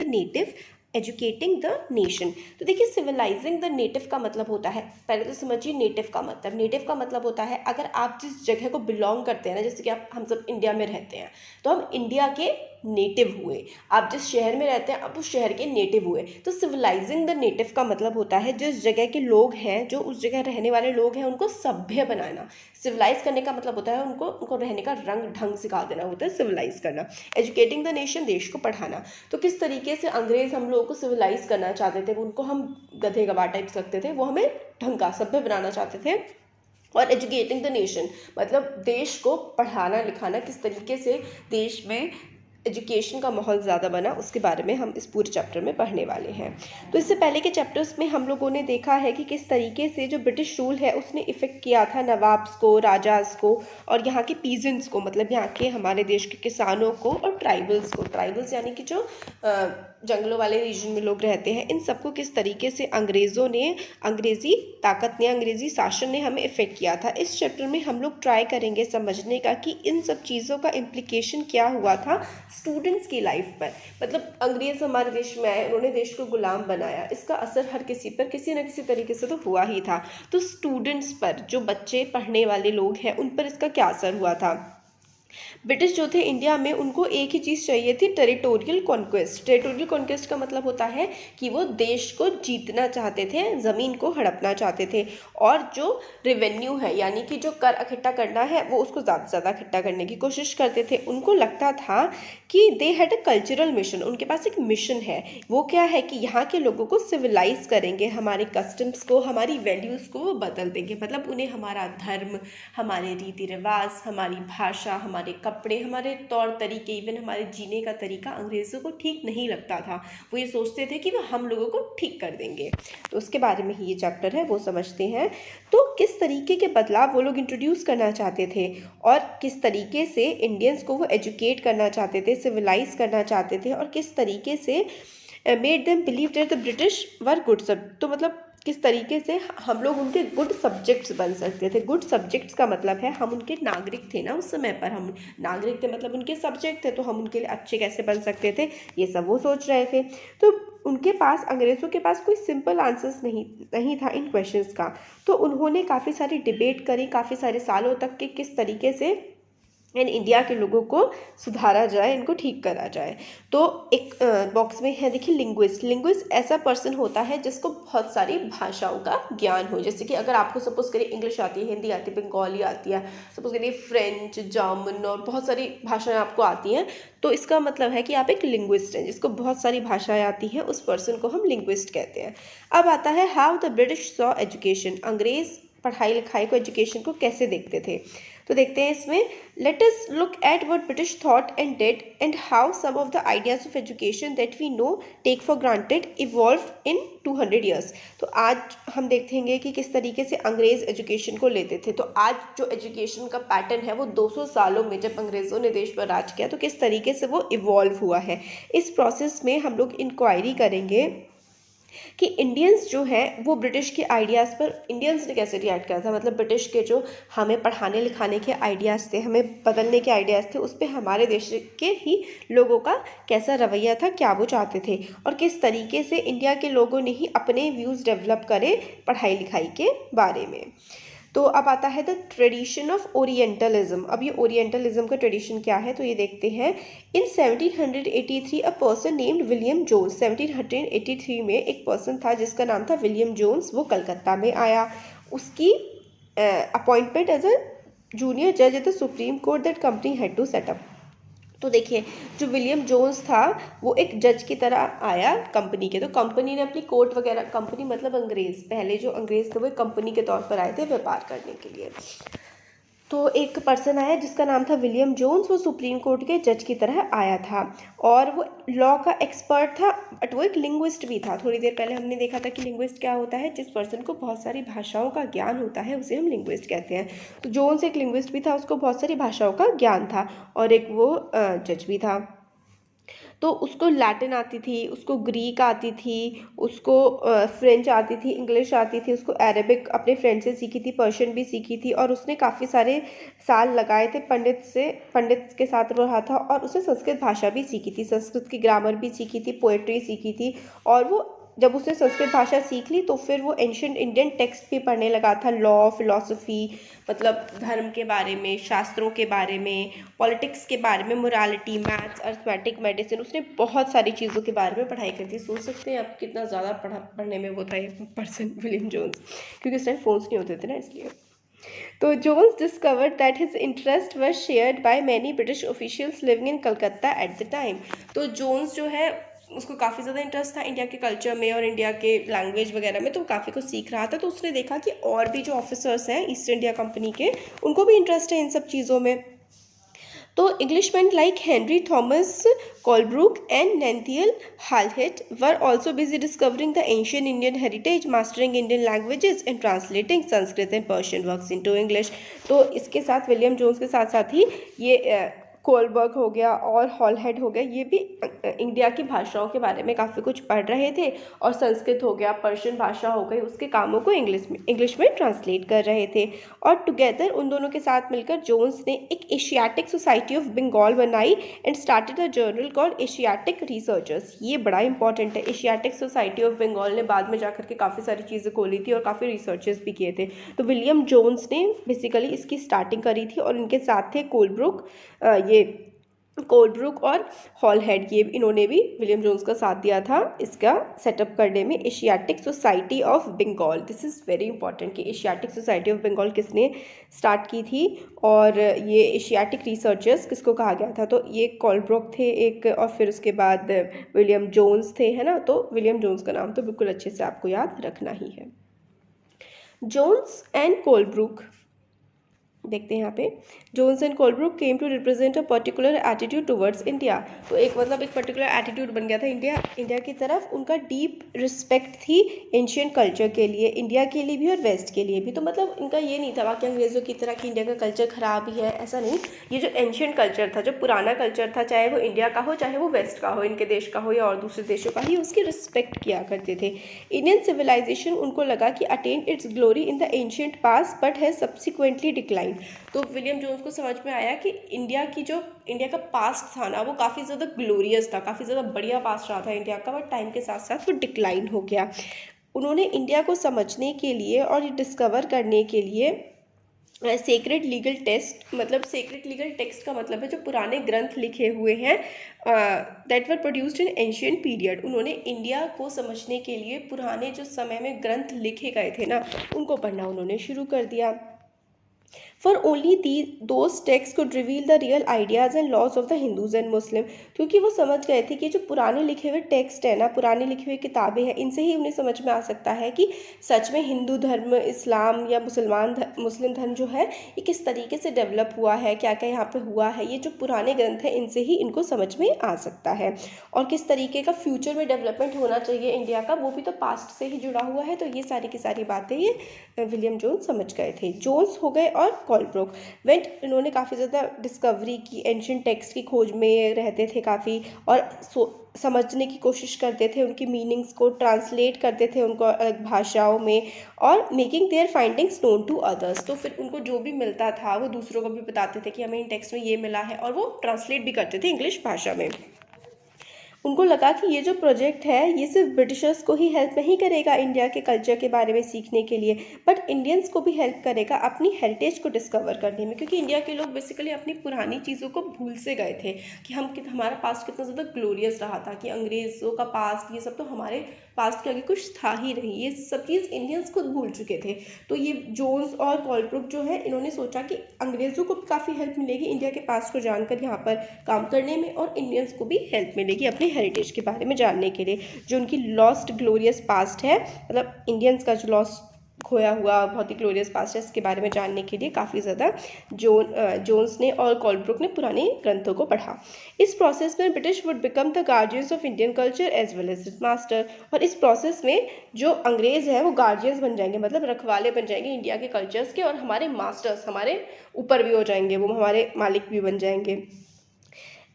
Native, educating the nation. तो देखिए civilising the native का मतलब होता है, पहले तो समझिए नेटिव का मतलब। नेटिव का मतलब होता है अगर आप जिस जगह को बिलोंग करते हैं ना, जैसे कि हम सब इंडिया में रहते हैं तो हम इंडिया के नेटिव हुए। आप जिस शहर में रहते हैं आप उस शहर के नेटिव हुए। तो सिविलाइजिंग द नेटिव का मतलब होता है जिस जगह के लोग हैं, जो उस जगह रहने वाले लोग हैं, उनको सभ्य बनाना। सिविलाइज करने का मतलब होता है उनको रहने का रंग ढंग सिखा देना, होता है सिविलाइज करना। एजुकेटिंग द नेशन, देश को पढ़ाना। तो किस तरीके से अंग्रेज हम लोगों को सिविलाइज करना चाहते थे, उनको हम गधे गवार टाइप्स लगते थे, वो हमें ढंग का सभ्य बनाना चाहते थे। और एजुकेटिंग द नेशन मतलब देश को पढ़ाना लिखाना, किस तरीके से देश में एजुकेशन का माहौल ज़्यादा बना, उसके बारे में हम इस पूरे चैप्टर में पढ़ने वाले हैं। तो इससे पहले के चैप्टर्स में हम लोगों ने देखा है कि किस तरीके से जो ब्रिटिश रूल है उसने इफ़ेक्ट किया था नवाब्स को, राजास को और यहाँ के पीजेंट्स को, मतलब यहाँ के हमारे देश के किसानों को और ट्राइबल्स को। ट्राइबल्स यानी कि जो जंगलों वाले रीजन में लोग रहते हैं, इन सबको किस तरीके से अंग्रेज़ों ने, अंग्रेज़ी ताकत ने, अंग्रेज़ी शासन ने हमें इफ़ेक्ट किया था। इस चैप्टर में हम लोग ट्राई करेंगे समझने का कि इन सब चीज़ों का इम्प्लीकेशन क्या हुआ था स्टूडेंट्स की लाइफ पर। मतलब अंग्रेज़ हमारे देश में आए, उन्होंने देश को गुलाम बनाया, इसका असर हर किसी पर किसी न किसी तरीके से तो हुआ ही था। तो स्टूडेंट्स पर, जो बच्चे पढ़ने वाले लोग हैं, उन पर इसका क्या असर हुआ था। ब्रिटिश जो थे इंडिया में, उनको एक ही चीज़ चाहिए थी, टेरिटोरियल कॉन्क्वेस्ट। टेरिटोरियल कॉन्क्वेस्ट का मतलब होता है कि वो देश को जीतना चाहते थे, ज़मीन को हड़पना चाहते थे, और जो रेवेन्यू है यानी कि जो कर इकट्ठा करना है वो उसको ज़्यादा से ज़्यादा इकट्ठा करने की कोशिश करते थे। उनको लगता था कि they had a cultural mission, उनके पास एक मिशन है। वो क्या है कि यहाँ के लोगों को सिविलाइज करेंगे, हमारे कस्टम्स को, हमारी वैल्यूज़ को वो बदल देंगे। मतलब उन्हें हमारा धर्म, हमारे रीति रिवाज, हमारी भाषा, हमारे कपड़े, हमारे तौर तरीके, इवन हमारे जीने का तरीका अंग्रेज़ों को ठीक नहीं लगता था। वो ये सोचते थे कि वो हम लोगों को ठीक कर देंगे। तो उसके बारे में ही ये चैप्टर है, वो समझते हैं। तो किस तरीके के बदलाव वो लोग इंट्रोड्यूस करना चाहते थे और किस तरीके से इंडियंस को वो एजुकेट करना चाहते थे, सिविलाइज करना चाहते थे, और किस तरीके से made them believe that the British were good सब। तो मतलब किस तरीके से हम लोग उनके गुड सब्जेक्ट्स बन सकते थे। गुड सब्जेक्ट्स का मतलब है हम उनके नागरिक थे ना, उस समय पर हम नागरिक थे, मतलब उनके सब्जेक्ट थे, तो हम उनके लिए अच्छे कैसे बन सकते थे, ये सब वो सोच रहे थे। तो उनके पास, अंग्रेज़ों के पास कोई सिंपल आंसर्स नहीं था इन क्वेश्चंस का। तो उन्होंने काफ़ी सारी डिबेट करी, काफ़ी सारे सालों तक कि किस तरीके से इन इंडिया के लोगों को सुधारा जाए, इनको ठीक करा जाए। तो एक बॉक्स में है देखिए लिंग्विस्ट। लिंग्विस्ट ऐसा पर्सन होता है जिसको बहुत सारी भाषाओं का ज्ञान हो। जैसे कि अगर आपको सपोज करिए इंग्लिश आती है, हिंदी आती है, बंगाली आती है, सपोज करिए फ्रेंच, जर्मन और बहुत सारी भाषाएं आपको आती हैं, तो इसका मतलब है कि आप एक लिंग्विस्ट हैं। जिसको बहुत सारी भाषाएं आती हैं उस पर्सन को हम लिंग्विस्ट कहते हैं। अब आता है how the British saw education. अंग्रेज पढ़ाई लिखाई को, एजुकेशन को कैसे देखते थे। तो देखते हैं इसमें, let us look at what British thought and did and how some of the ideas of education that we now take for granted evolved in 200 years. तो आज हम देखेंगे कि किस तरीके से अंग्रेज एजुकेशन को लेते थे। तो आज जो एजुकेशन का पैटर्न है वो 200 सालों में, जब अंग्रेज़ों ने देश पर राज किया, तो किस तरीके से वो इवॉल्व हुआ है। इस प्रोसेस में हम लोग इंक्वायरी करेंगे कि इंडियंस जो हैं वो ब्रिटिश के आइडियाज़ पर, इंडियंस ने कैसे रिएक्ट किया था। मतलब ब्रिटिश के जो हमें पढ़ाने लिखाने के आइडियाज़ थे, हमें बदलने के आइडियाज़ थे, उस पर हमारे देश के ही लोगों का कैसा रवैया था, क्या वो चाहते थे, और किस तरीके से इंडिया के लोगों ने ही अपने व्यूज़ डेवलप करे पढ़ाई लिखाई के बारे में। तो अब आता है द ट्रेडिशन ऑफ ओरिएंटलिज्म। अब ये ओरिएंटलिज्म का ट्रेडिशन क्या है, तो ये देखते हैं। In 1783 a person named William Jones. 1783 में एक पर्सन था जिसका नाम था विलियम जोन्स। वो कलकत्ता में आया। उसकी अपॉइंटमेंट एज अ जूनियर जज at the Supreme Court that company had to set up. तो देखिए जो विलियम जोन्स था वो एक जज की तरह आया कंपनी के। तो कंपनी ने अपनी कोर्ट वगैरह, कंपनी मतलब अंग्रेज़, पहले जो अंग्रेज़ थे वो कंपनी के तौर पर आए थे व्यापार करने के लिए। तो एक पर्सन आया जिसका नाम था विलियम जोन्स। वो सुप्रीम कोर्ट के जज की तरह आया था और वो लॉ का एक्सपर्ट था, बट वो एक लिंग्विस्ट भी था। थोड़ी देर पहले हमने देखा था कि लिंग्विस्ट क्या होता है, जिस पर्सन को बहुत सारी भाषाओं का ज्ञान होता है उसे हम लिंग्विस्ट कहते हैं। तो जोन्स एक लिंग्विस्ट भी था, उसको बहुत सारी भाषाओं का ज्ञान था, और एक वो जज भी था। तो उसको लैटिन आती थी, उसको ग्रीक आती थी, उसको फ्रेंच आती थी, इंग्लिश आती थी, उसको अरेबिक अपने फ्रेंड से सीखी थी, पर्शियन भी सीखी थी, और उसने काफ़ी सारे साल लगाए थे पंडित के साथ रहा था, और उसने संस्कृत भाषा भी सीखी थी, संस्कृत की ग्रामर भी सीखी थी, पोएट्री सीखी थी। और वो जब उसने संस्कृत भाषा सीख ली तो फिर वो एंशियंट इंडियन टेक्स्ट भी पढ़ने लगा था, लॉ, फिलॉसफी, मतलब धर्म के बारे में, शास्त्रों के बारे में, पॉलिटिक्स के बारे में, मोरालिटी, मैथ्स, अर्थमेटिक, मेडिसिन, उसने बहुत सारी चीज़ों के बारे में पढ़ाई करी थी। सोच सकते हैं आप कितना ज़्यादा पढ़ने में वो था ये पर्सन, विलियम जोन्स, क्योंकि उस टाइम फोन्स नहीं होते थे ना, इसलिए। तो Jones discovered that his interest was shared by many British officials living in Calcutta at the time. तो जोन्स जो है उसको काफ़ी ज़्यादा इंटरेस्ट था इंडिया के कल्चर में और इंडिया के लैंग्वेज वगैरह में, तो काफ़ी कुछ सीख रहा था। तो उसने देखा कि और भी जो ऑफिसर्स हैं ईस्ट इंडिया कंपनी के, उनको भी इंटरेस्ट है इन सब चीज़ों में। तो Englishman like Henry Thomas Colebrooke and Nathaniel Halhed were also busy discovering the ancient Indian heritage, mastering Indian languages and translating Sanskrit and Persian works into English. तो इसके साथ विलियम जोन्स के साथ साथ ही ये कोलबर्ग हो गया और हॉलहेड हो गया, ये भी इंडिया की भाषाओं के बारे में काफ़ी कुछ पढ़ रहे थे, और संस्कृत हो गया, पर्शियन भाषा हो गई, उसके कामों को इंग्लिश में ट्रांसलेट कर रहे थे। और टुगेदर उन दोनों के साथ मिलकर जोन्स ने एक एशियाटिक सोसाइटी ऑफ बंगाल बनाई and started a journal called Asiatic researchers. ये बड़ा इंपॉर्टेंट है, एशियाटिक सोसाइटी ऑफ बंगाल ने बाद में जाकर के काफ़ी सारी चीज़ें खोली थी और काफ़ी रिसर्चेस भी किए थे। तो विलियम जोन्स ने बेसिकली इसकी स्टार्टिंग करी थी, और इनके साथ थे कोलब्रुक और हॉलहेड, ये इन्होंने भी विलियम जोन्स का साथ दिया था इसका सेटअप करने में, Asiatic Society of Bengal. This is very important कि एशियाटिक सोसाइटी ऑफ बंगाल किसने स्टार्ट की थी, और ये एशियाटिक रिसर्चर्स किसको कहा गया था। तो ये कोलब्रुक थे एक, और फिर उसके बाद विलियम जोन्स थे, है ना। तो विलियम जोन्स का नाम तो बिल्कुल अच्छे से आपको याद रखना ही है। जोन्स एंड कोलब्रुक, देखते हैं यहाँ पे, Jones and Colebrooke came to represent a particular attitude towards India. तो एक पर्टिकुलर एटीट्यूड बन गया था इंडिया की तरफ। उनका डीप रिस्पेक्ट थी एंशियंट कल्चर के लिए, इंडिया के लिए भी और वेस्ट के लिए भी। तो मतलब इनका ये नहीं था बाकी अंग्रेज़ों की तरह कि इंडिया का कल्चर ख़राब ही है, ऐसा नहीं। ये जो एंशियंट कल्चर था, जो पुराना कल्चर था, चाहे वो इंडिया का हो चाहे वो वेस्ट का हो, इनके देश का हो या और दूसरे देशों का, ही उसकी रिस्पेक्ट किया करते थे। इंडियन सिविलाइजेशन उनको लगा कि attain it's glory in the ancient past but has subsequently decline. तो विलियम जोन्स को समझ में आया कि इंडिया का पास्ट था ना, वो काफ़ी ज़्यादा ग्लोरियस था, काफ़ी ज़्यादा बढ़िया पास्ट रहा था इंडिया का, बट टाइम के साथ साथ वो डिक्लाइन हो गया। उन्होंने इंडिया को समझने के लिए और डिस्कवर करने के लिए सेक्रेड लीगल टेक्स्ट का मतलब है जो पुराने ग्रंथ लिखे हुए हैं that were produced in ancient period. उन्होंने इंडिया को समझने के लिए पुराने जो समय में ग्रंथ लिखे गए थे ना, उनको पढ़ना उन्होंने शुरू कर दिया। For only those texts could reveal the real ideas and laws of the Hindus and Muslim, क्योंकि वो समझ गए थे कि जो पुराने लिखे हुए टेक्स्ट है ना, पुरानी लिखी हुई किताबें हैं, इनसे ही उन्हें समझ में आ सकता है कि सच में हिंदू धर्म, इस्लाम या मुस्लिम धर्म जो है ये किस तरीके से डेवलप हुआ है, क्या क्या यहाँ पे हुआ है। ये जो पुराने ग्रंथ हैं इनसे ही इनको समझ में आ सकता है, और किस तरीके का फ्यूचर में डेवलपमेंट होना चाहिए इंडिया का, वो भी तो पास्ट से ही जुड़ा हुआ है। तो ये सारी की सारी बातें ये विलियम जोन्स समझ गए थे। जोन्स हो गए और कोलब्रुक वेंट, इन्होंने काफ़ी ज़्यादा डिस्कवरी की, एंशियंट टेक्स्ट की खोज में रहते थे काफ़ी, और समझने की कोशिश करते थे, उनकी मीनिंग्स को ट्रांसलेट करते थे उनको अलग भाषाओं में, और making their findings known to others. तो फिर उनको जो भी मिलता था वो दूसरों को भी बताते थे कि हमें इन टेक्स्ट में ये मिला है, और वो ट्रांसलेट भी करते थे इंग्लिश भाषा में। उनको लगा कि ये जो प्रोजेक्ट है ये सिर्फ ब्रिटिशर्स को ही हेल्प नहीं करेगा इंडिया के कल्चर के बारे में सीखने के लिए, बट इंडियंस को भी हेल्प करेगा अपनी हेरिटेज को डिस्कवर करने में, क्योंकि इंडिया के लोग बेसिकली अपनी पुरानी चीज़ों को भूल से गए थे कि हमारा पास्ट कितना ज़्यादा ग्लोरियस रहा था, कि अंग्रेज़ों का पास्ट ये सब तो हमारे पास्ट के आगे कुछ था ही नहीं, ये सब चीज़ इंडियंस खुद भूल चुके थे। तो ये जोन्स और कोलब्रुक जो है, इन्होंने सोचा कि अंग्रेज़ों को भी काफ़ी हेल्प मिलेगी इंडिया के पास्ट को जानकर यहाँ पर काम करने में, और इंडियंस को भी हेल्प मिलेगी अपनी हेरिटेज के बारे में जानने के लिए, जो उनकी लॉस्ट ग्लोरियस पास्ट है, मतलब इंडियंस का जो लॉस्ट खोया हुआ बहुत ही ग्लोरियस पास्ट है, इसके बारे में जानने के लिए काफ़ी ज़्यादा जोन्स ने और कोलब्रुक ने पुराने ग्रंथों को पढ़ा। इस प्रोसेस में British would become the guardians of Indian culture as well as its master, और इस प्रोसेस में जो अंग्रेज़ है वो गार्जियंस बन जाएंगे, मतलब रखवाले बन जाएंगे इंडिया के कल्चर्स के, और हमारे मास्टर्स, हमारे ऊपर भी हो जाएंगे, वो हमारे मालिक भी बन जाएंगे।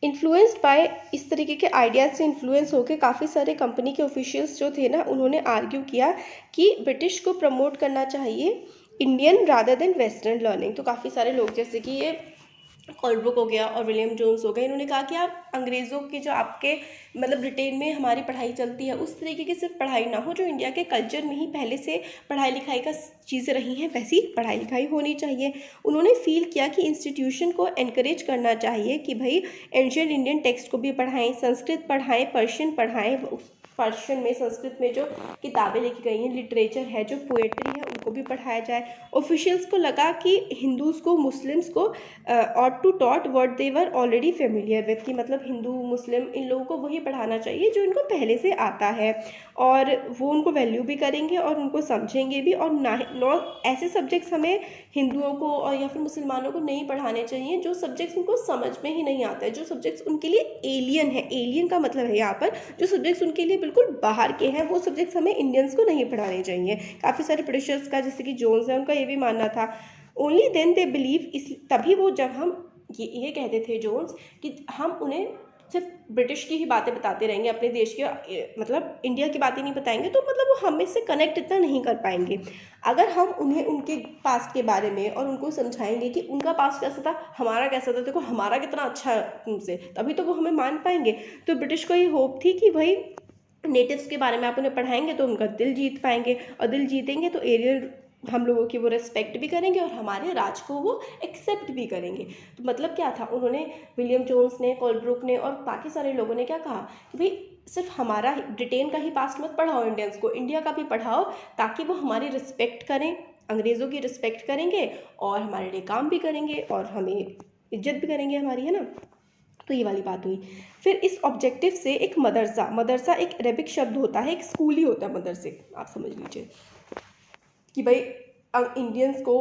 इन्फ्लुएंस्ड बाय, इस तरीके के आइडियाज़ से इन्फ्लुएंस होकर काफ़ी सारे कंपनी के ऑफिशियल्स जो थे ना, उन्होंने आर्ग्यू किया कि ब्रिटिश को प्रमोट करना चाहिए Indian rather than western learning. तो काफ़ी सारे लोग जैसे कि ये कोलब्रुक हो गया और विलियम जोन्स हो गए, इन्होंने कहा कि आप अंग्रेज़ों की जो आपके मतलब ब्रिटेन में हमारी पढ़ाई चलती है उस तरीके की सिर्फ पढ़ाई ना हो, जो इंडिया के कल्चर में ही पहले से पढ़ाई लिखाई का चीज़ें रही हैं वैसी पढ़ाई लिखाई होनी चाहिए। उन्होंने फील किया कि इंस्टीट्यूशन को एनकरेज करना चाहिए कि भाई एंशियंट इंडियन टेक्स्ट को भी पढ़ाएं, संस्कृत पढ़ाएं, पर्शियन पढ़ाएं, पर्शियन में संस्कृत में जो किताबें लिखी गई हैं, लिटरेचर है, जो पोएट्री है, उनको भी पढ़ाया जाए। ऑफिशियल्स को लगा कि हिंदूज़ को, मुस्लिम्स को ought to taught what they were already familiar with, कि मतलब हिंदू मुस्लिम इन लोगों को वही पढ़ाना चाहिए जो इनको पहले से आता है, और वो उनको वैल्यू भी करेंगे और उनको समझेंगे भी। और ना ऐसे सब्जेक्ट्स हमें हिंदुओं को और या फिर मुसलमानों को नहीं पढ़ाने चाहिए जो सब्जेक्ट्स उनको समझ में ही नहीं आता है, जो सब्जेक्ट्स उनके लिए एलियन है। एलियन का मतलब है यहाँ पर जो सब्जेक्ट्स उनके लिए बिल्कुल बाहर के हैं, वो सब्जेक्ट्स हमें इंडियंस को नहीं पढ़ाने चाहिए। काफ़ी सारे ब्रिटिशर्स का, जैसे कि जोन्स है, उनका ये भी मानना था। ओनली देन दे बिलीव, इस तभी वो, जब हम ये कहते थे जोन्स कि हम उन्हें सिर्फ ब्रिटिश की ही बातें बताते रहेंगे, अपने देश के मतलब इंडिया की बातें नहीं बताएंगे, तो मतलब वो हमें से कनेक्ट इतना नहीं कर पाएंगे। अगर हम उन्हें उनके पास्ट के बारे में और उनको समझाएंगे कि उनका पास्ट कैसा था, हमारा कैसा था, देखो हमारा कितना अच्छा है उनसे, तभी तो वो हमें मान पाएंगे। तो ब्रिटिश को ये होप थी कि भाई नेटिव्स के बारे में आप उन्हें पढ़ाएंगे तो उनका दिल जीत पाएंगे, और दिल जीतेंगे तो एरियल हम लोगों की वो रिस्पेक्ट भी करेंगे और हमारे राज को वो एक्सेप्ट भी करेंगे। तो मतलब क्या था, उन्होंने, विलियम जोन्स ने, कोलब्रुक ने और बाकी सारे लोगों ने क्या कहा कि भाई सिर्फ हमारा ब्रिटेन का ही पास्ट मत पढ़ाओ इंडियंस को, इंडिया का भी पढ़ाओ, ताकि वो हमारी रिस्पेक्ट करें, अंग्रेज़ों की रिस्पेक्ट करेंगे और हमारे लिए काम भी करेंगे और हमें इज्जत भी करेंगे हमारी, है ना। तो ये वाली बात हुई। फिर इस ऑब्जेक्टिव से एक मदरसा, मदरसा एक अरबिक शब्द होता है, एक स्कूल ही होता है मदरसे, आप समझ लीजिए कि भाई इंडियंस को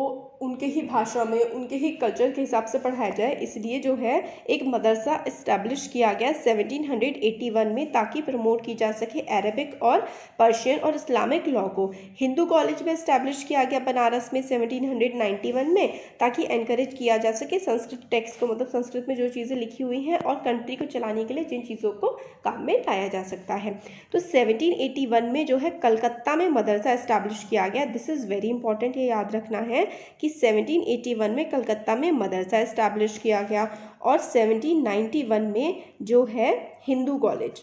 उनके ही भाषा में, उनके ही कल्चर के हिसाब से पढ़ाया जाए, इसलिए जो है एक मदरसा इस्टेब्लिश किया गया 1781 में, ताकि प्रमोट की जा सके अरबिक और पर्शियन और इस्लामिक लॉ को। हिंदू कॉलेज में इस्टेब्लिश किया गया बनारस में 1791 में, ताकि एनकरेज किया जा सके संस्कृत टेक्स्ट को, मतलब संस्कृत में जो चीज़ें लिखी हुई हैं और कंट्री को चलाने के लिए जिन चीज़ों को काम में लाया जा सकता है। तो 1781 में जो है कलकत्ता में मदरसा इस्टेब्लिश किया गया। दिस इज़ वेरी इंपॉर्टेंट, ये याद रखना है कि 1781 में कलकत्ता में मदरसा इस्टेब्लिश किया गया। और 1791 में जो है हिंदू कॉलेज,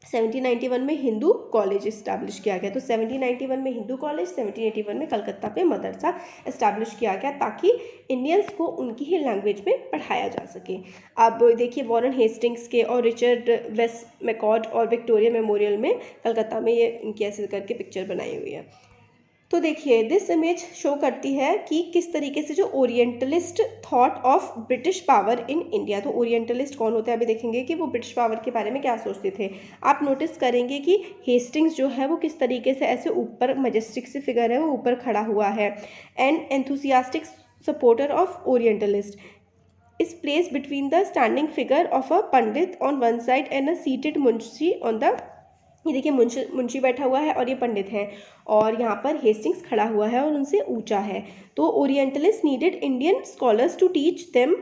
1791 में हिंदू कॉलेज इस्टेब्लिश किया गया। तो 1791 में हिंदू कॉलेज, 1781 में कलकत्ता पे मदरसा इस्टेब्लिश किया गया, ताकि इंडियंस को उनकी ही लैंग्वेज में पढ़ाया जा सके। अब देखिए वॉरेन हेस्टिंग्स के और रिचर्ड वेस्ट मैकॉर्ड और विक्टोरिया मेमोरियल में कलकत्ता में ये इनकी ऐसे करके पिक्चर बनाई हुई है। तो देखिए दिस इमेज शो करती है कि किस तरीके से जो orientalist thought of British power in India, तो ओरिएंटलिस्ट कौन होते हैं अभी देखेंगे कि वो ब्रिटिश पावर के बारे में क्या सोचते थे। आप नोटिस करेंगे कि हेस्टिंग्स जो है वो किस तरीके से ऐसे ऊपर मजेस्टिक से फिगर है, वो ऊपर खड़ा हुआ है। And enthusiastic supporter of orientalist is place between the standing figure of a Pandit on one side and a seated Munshi on the, ये देखिए मुंशी बैठा हुआ है और ये पंडित हैं, और यहाँ पर हेस्टिंग्स खड़ा हुआ है और उनसे ऊंचा है। तो orientalist needed Indian scholars to teach them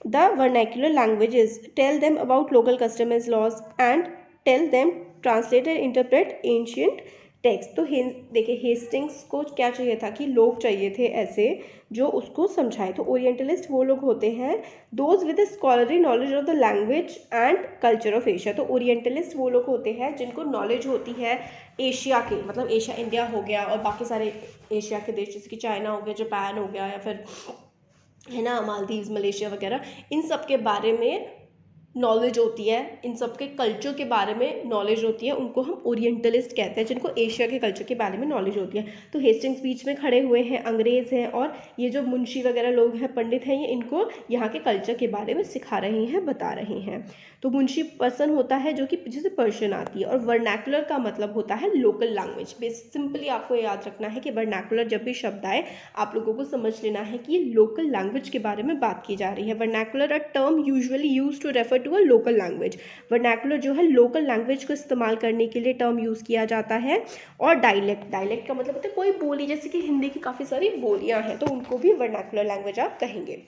the vernacular languages, tell them about local customs laws and tell them translate and interpret ancient text. तो देखिए हेस्टिंग्स को क्या चाहिए था कि लोग चाहिए थे ऐसे जो उसको समझाए। तो ओरिएंटलिस्ट वो लोग होते हैं those with scholarly knowledge of the language and culture of Asia. तो ओरिएंटलिस्ट वो लोग होते हैं जिनको नॉलेज होती है एशिया के, मतलब एशिया इंडिया हो गया और बाकी सारे एशिया के देश जैसे कि चाइना हो गया, जापान हो गया, या फिर है ना मालदीव्स, मलेशिया वगैरह, इन सब के बारे में नॉलेज होती है, इन सब के कल्चर के बारे में नॉलेज होती है, उनको हम ओरिएंटलिस्ट कहते हैं, जिनको एशिया के कल्चर के बारे में नॉलेज होती है। तो हेस्टिंग्स बीच में खड़े हुए हैं, अंग्रेज़ हैं, और ये जो मुंशी वगैरह लोग हैं, पंडित हैं, ये इनको यहाँ के कल्चर के बारे में सिखा रहे हैं, बता रहे हैं। तो मुंशी पर्सन होता है जो कि जिसे पर्शियन आती है, और वर्नैकुलर का मतलब होता है लोकल लैंग्वेज। सिंपली आपको याद रखना है कि वर्नैकुलर जब भी शब्द आए आप लोगों को समझ लेना है कि ये लोकल लैंग्वेज के बारे में बात की जा रही है। Vernacular a term usually use to refer to a local language. Vernacular जो है लोकल लैंग्वेज को इस्तेमाल करने के लिए टर्म यूज़ किया जाता है। और डायलेक्ट, डायलेक्ट का मतलब होता है कोई बोली, जैसे कि हिंदी की काफ़ी सारी बोलियाँ हैं तो उनको भी वर्नैकुलर लैंग्वेज आप कहेंगे।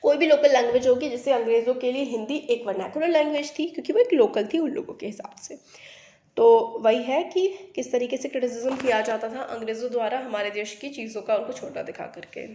कोई भी लोकल लैंग्वेज होगी, जैसे अंग्रेज़ों के लिए हिंदी एक वर्नाकुलर लैंग्वेज थी क्योंकि वो एक लोकल थी उन लोगों के हिसाब से। तो वही है कि किस तरीके से क्रिटिसिज्म किया जाता था अंग्रेज़ों द्वारा हमारे देश की चीज़ों का, उनको छोटा दिखा करके।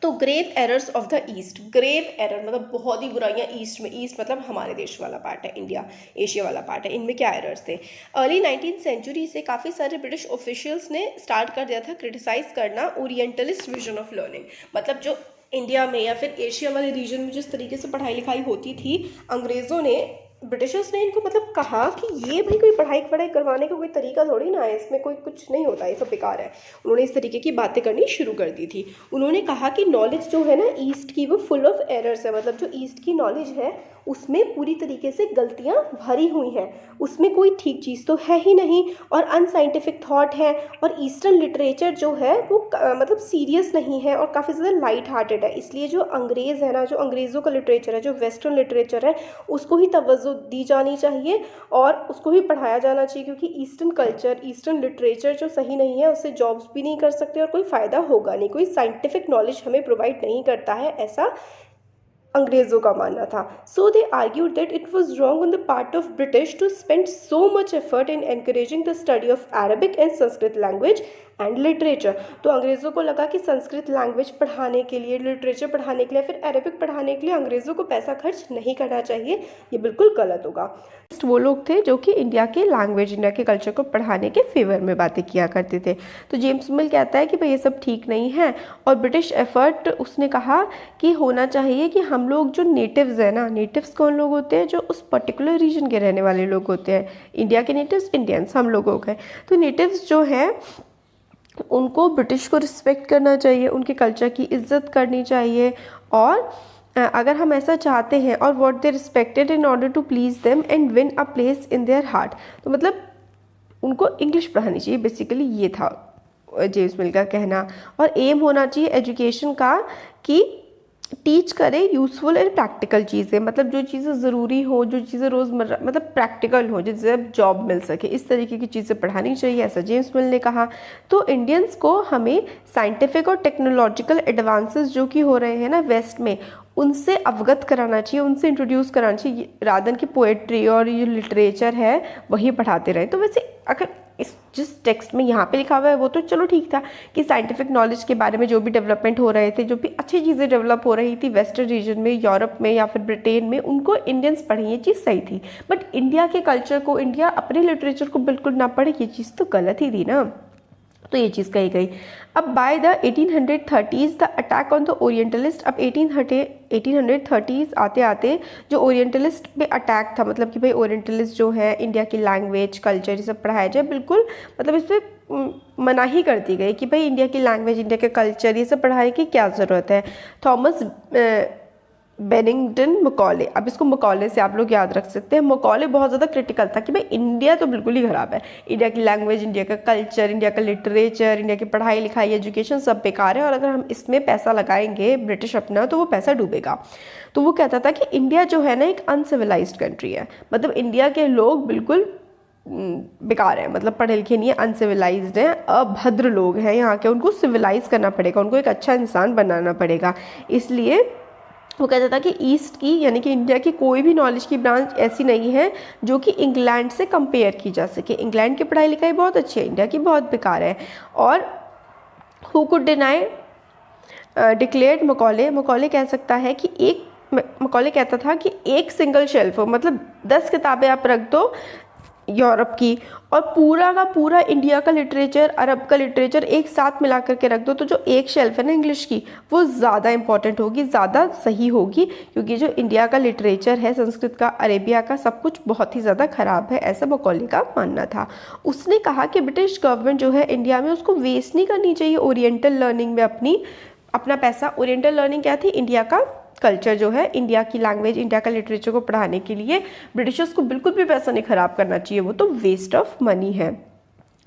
तो grave errors of the East, grave error मतलब बहुत ही बुराइयाँ ईस्ट में, ईस्ट मतलब हमारे देश वाला पार्ट है, इंडिया एशिया वाला पार्ट है, इनमें क्या एरर्स थे। अर्ली 19th सेंचुरी से काफ़ी सारे ब्रिटिश ऑफिशियल्स ने स्टार्ट कर दिया था क्रिटिसाइज करना ओरिएंटलिस्ट विजन ऑफ लर्निंग, मतलब जो इंडिया में या फिर एशिया वाले रीजन में जिस तरीके से पढ़ाई लिखाई होती थी, अंग्रेज़ों ने, ब्रिटिशर्स ने इनको मतलब कहा कि ये भाई कोई पढ़ाई करवाने का कोई तरीका थोड़ी ना है, इसमें कोई कुछ नहीं होता, ये सब बेकार है। उन्होंने इस तरीके की बातें करनी शुरू कर दी थी। उन्होंने कहा कि नॉलेज जो है ना ईस्ट की, वो फुल ऑफ एरर्स है, मतलब जो ईस्ट की नॉलेज है उसमें पूरी तरीके से गलतियाँ भरी हुई हैं, उसमें कोई ठीक चीज़ तो है ही नहीं, और अनसाइंटिफिक थॉट है, और ईस्टर्न लिटरेचर जो है वो मतलब सीरियस नहीं है और काफ़ी ज़्यादा लाइट हार्टेड है। इसलिए जो अंग्रेज़ है ना, जो अंग्रेज़ों का लिटरेचर है, जो वेस्टर्न लिटरेचर है, उसको ही तवज्जो दी जानी चाहिए और उसको ही पढ़ाया जाना चाहिए, क्योंकि ईस्टर्न कल्चर, ईस्टर्न लिटरेचर जो सही नहीं है उससे जॉब्स भी नहीं कर सकते और कोई फ़ायदा होगा नहीं, कोई साइंटिफिक नॉलेज हमें प्रोवाइड नहीं करता है, ऐसा अंग्रेज़ों का मानना था। So they argued that it was wrong on the part of British to spend so much effort in encouraging the study of Arabic and Sanskrit language and literature. तो अंग्रेज़ों को लगा कि संस्कृत लैंग्वेज पढ़ाने के लिए, लिटरेचर पढ़ाने के लिए, फिर अरबिक पढ़ाने के लिए अंग्रेज़ों को पैसा खर्च नहीं करना चाहिए, ये बिल्कुल गलत होगा। वो लोग थे जो कि इंडिया के लैंग्वेज, इंडिया के कल्चर को पढ़ाने के फेवर में बातें किया करते थे। तो जेम्स मिल कहता है कि भाई ये सब ठीक नहीं है, और ब्रिटिश एफर्ट, उसने कहा कि होना चाहिए कि हम लोग जो नेटिव्स हैं ना, नेटिव्स कौन लोग होते हैं, जो उस पर्टिकुलर रीजन के रहने वाले लोग होते हैं, इंडिया के नेटिव्स इंडियंस हम लोग हो गए, तो नेटिव्स जो हैं उनको ब्रिटिश को रिस्पेक्ट करना चाहिए, उनके कल्चर की इज्जत करनी चाहिए, और अगर हम ऐसा चाहते हैं, और what they respected in order to please them and win a place in their heart, तो मतलब उनको इंग्लिश पढ़ानी चाहिए, बेसिकली ये था जेम्स मिल का कहना। और एम होना चाहिए एजुकेशन का कि टीच करे यूज़फुल एंड प्रैक्टिकल चीज़ें, मतलब जो चीज़ें ज़रूरी हो, जो चीज़ें रोज़मर्रा मतलब प्रैक्टिकल हो, जिससे अब जॉब मिल सके, इस तरीके की चीज़ें पढ़ानी चाहिए, ऐसा जेम्स मिल ने कहा। तो इंडियंस को हमें साइंटिफिक और टेक्नोलॉजिकल एडवांसेस जो कि हो रहे हैं ना वेस्ट में, उनसे अवगत कराना चाहिए, उनसे इंट्रोड्यूस कराना चाहिए, रादन की पोएट्री और ये लिटरेचर है वही पढ़ाते रहे। तो वैसे अगर इस जिस टेक्स्ट में यहाँ पे लिखा हुआ है वो तो चलो ठीक था कि साइंटिफिक नॉलेज के बारे में जो भी डेवलपमेंट हो रहे थे, जो भी अच्छी चीज़ें डेवलप हो रही थी वेस्टर्न रीजन में, यूरोप में या फिर ब्रिटेन में, उनको इंडियंस पढ़ें, ये चीज़ सही थी। बट इंडिया के कल्चर को, इंडिया अपने लिटरेचर को बिल्कुल ना पढ़े, ये चीज़ तो गलत ही थी ना, तो ये चीज़ कही गई। अब by the 1830s the attack on the orientalist, अब 1830s आते आते जो ओरिएंटलिस्ट पे अटैक था, मतलब कि भाई ओरिएंटलिस्ट जो है इंडिया की लैंग्वेज कल्चर ये सब पढ़ाया जाए, बिल्कुल मतलब इस पर मनाही कर दी गई कि भाई इंडिया की लैंग्वेज, इंडिया के कल्चर ये सब पढ़ाने की क्या ज़रूरत है। थॉमस बेनिंगटन मकॉले, अब इसको मकॉले से आप लोग याद रख सकते हैं। मकॉले बहुत ज़्यादा क्रिटिकल था कि भाई इंडिया तो बिल्कुल ही ख़राब है, इंडिया की लैंग्वेज, इंडिया का कल्चर, इंडिया का लिटरेचर, इंडिया की पढ़ाई लिखाई, एजुकेशन सब बेकार है, और अगर हम इसमें पैसा लगाएंगे ब्रिटिश अपना, तो वो पैसा डूबेगा। तो वो कहता था कि इंडिया जो है ना एक अनसिविलाइज्ड कंट्री है, मतलब इंडिया के लोग बिल्कुल बेकार है, मतलब पढ़े लिखे नहीं है, अनसिविलाइज्ड हैं, अभद्र लोग हैं यहाँ के, उनको सिविलाइज करना पड़ेगा, उनको एक अच्छा इंसान बनाना पड़ेगा। इसलिए वो कहता था कि ईस्ट की यानी कि इंडिया की कोई भी नॉलेज की ब्रांच ऐसी नहीं है जो कि इंग्लैंड से कंपेयर की जा सके। इंग्लैंड की पढ़ाई लिखाई बहुत अच्छी है, इंडिया की बहुत बेकार है। और हु कुड डिनाई डिक्लेयर्ड मकॉले कह सकता है कि मकॉले कहता था कि एक सिंगल शेल्फ हो, मतलब 10 किताबें आप रख दो यूरोप की, और पूरा का पूरा इंडिया का लिटरेचर, अरब का लिटरेचर एक साथ मिला करके रख दो, तो जो एक शेल्फ है ना इंग्लिश की, वो ज़्यादा इंपॉर्टेंट होगी, ज़्यादा सही होगी, क्योंकि जो इंडिया का लिटरेचर है, संस्कृत का, अरेबिया का, सब कुछ बहुत ही ज़्यादा ख़राब है, ऐसा मकॉले का मानना था। उसने कहा कि ब्रिटिश गवर्नमेंट जो है इंडिया में, उसको वेस्ट नहीं करनी चाहिए ओरिएंटल लर्निंग में अपना पैसा। ओरिएंटल लर्निंग क्या थी? इंडिया का कल्चर जो है, इंडिया की लैंग्वेज, इंडिया का लिटरेचर को पढ़ाने के लिए ब्रिटिशर्स को बिल्कुल भी पैसा नहीं खराब करना चाहिए, वो तो वेस्ट ऑफ मनी है।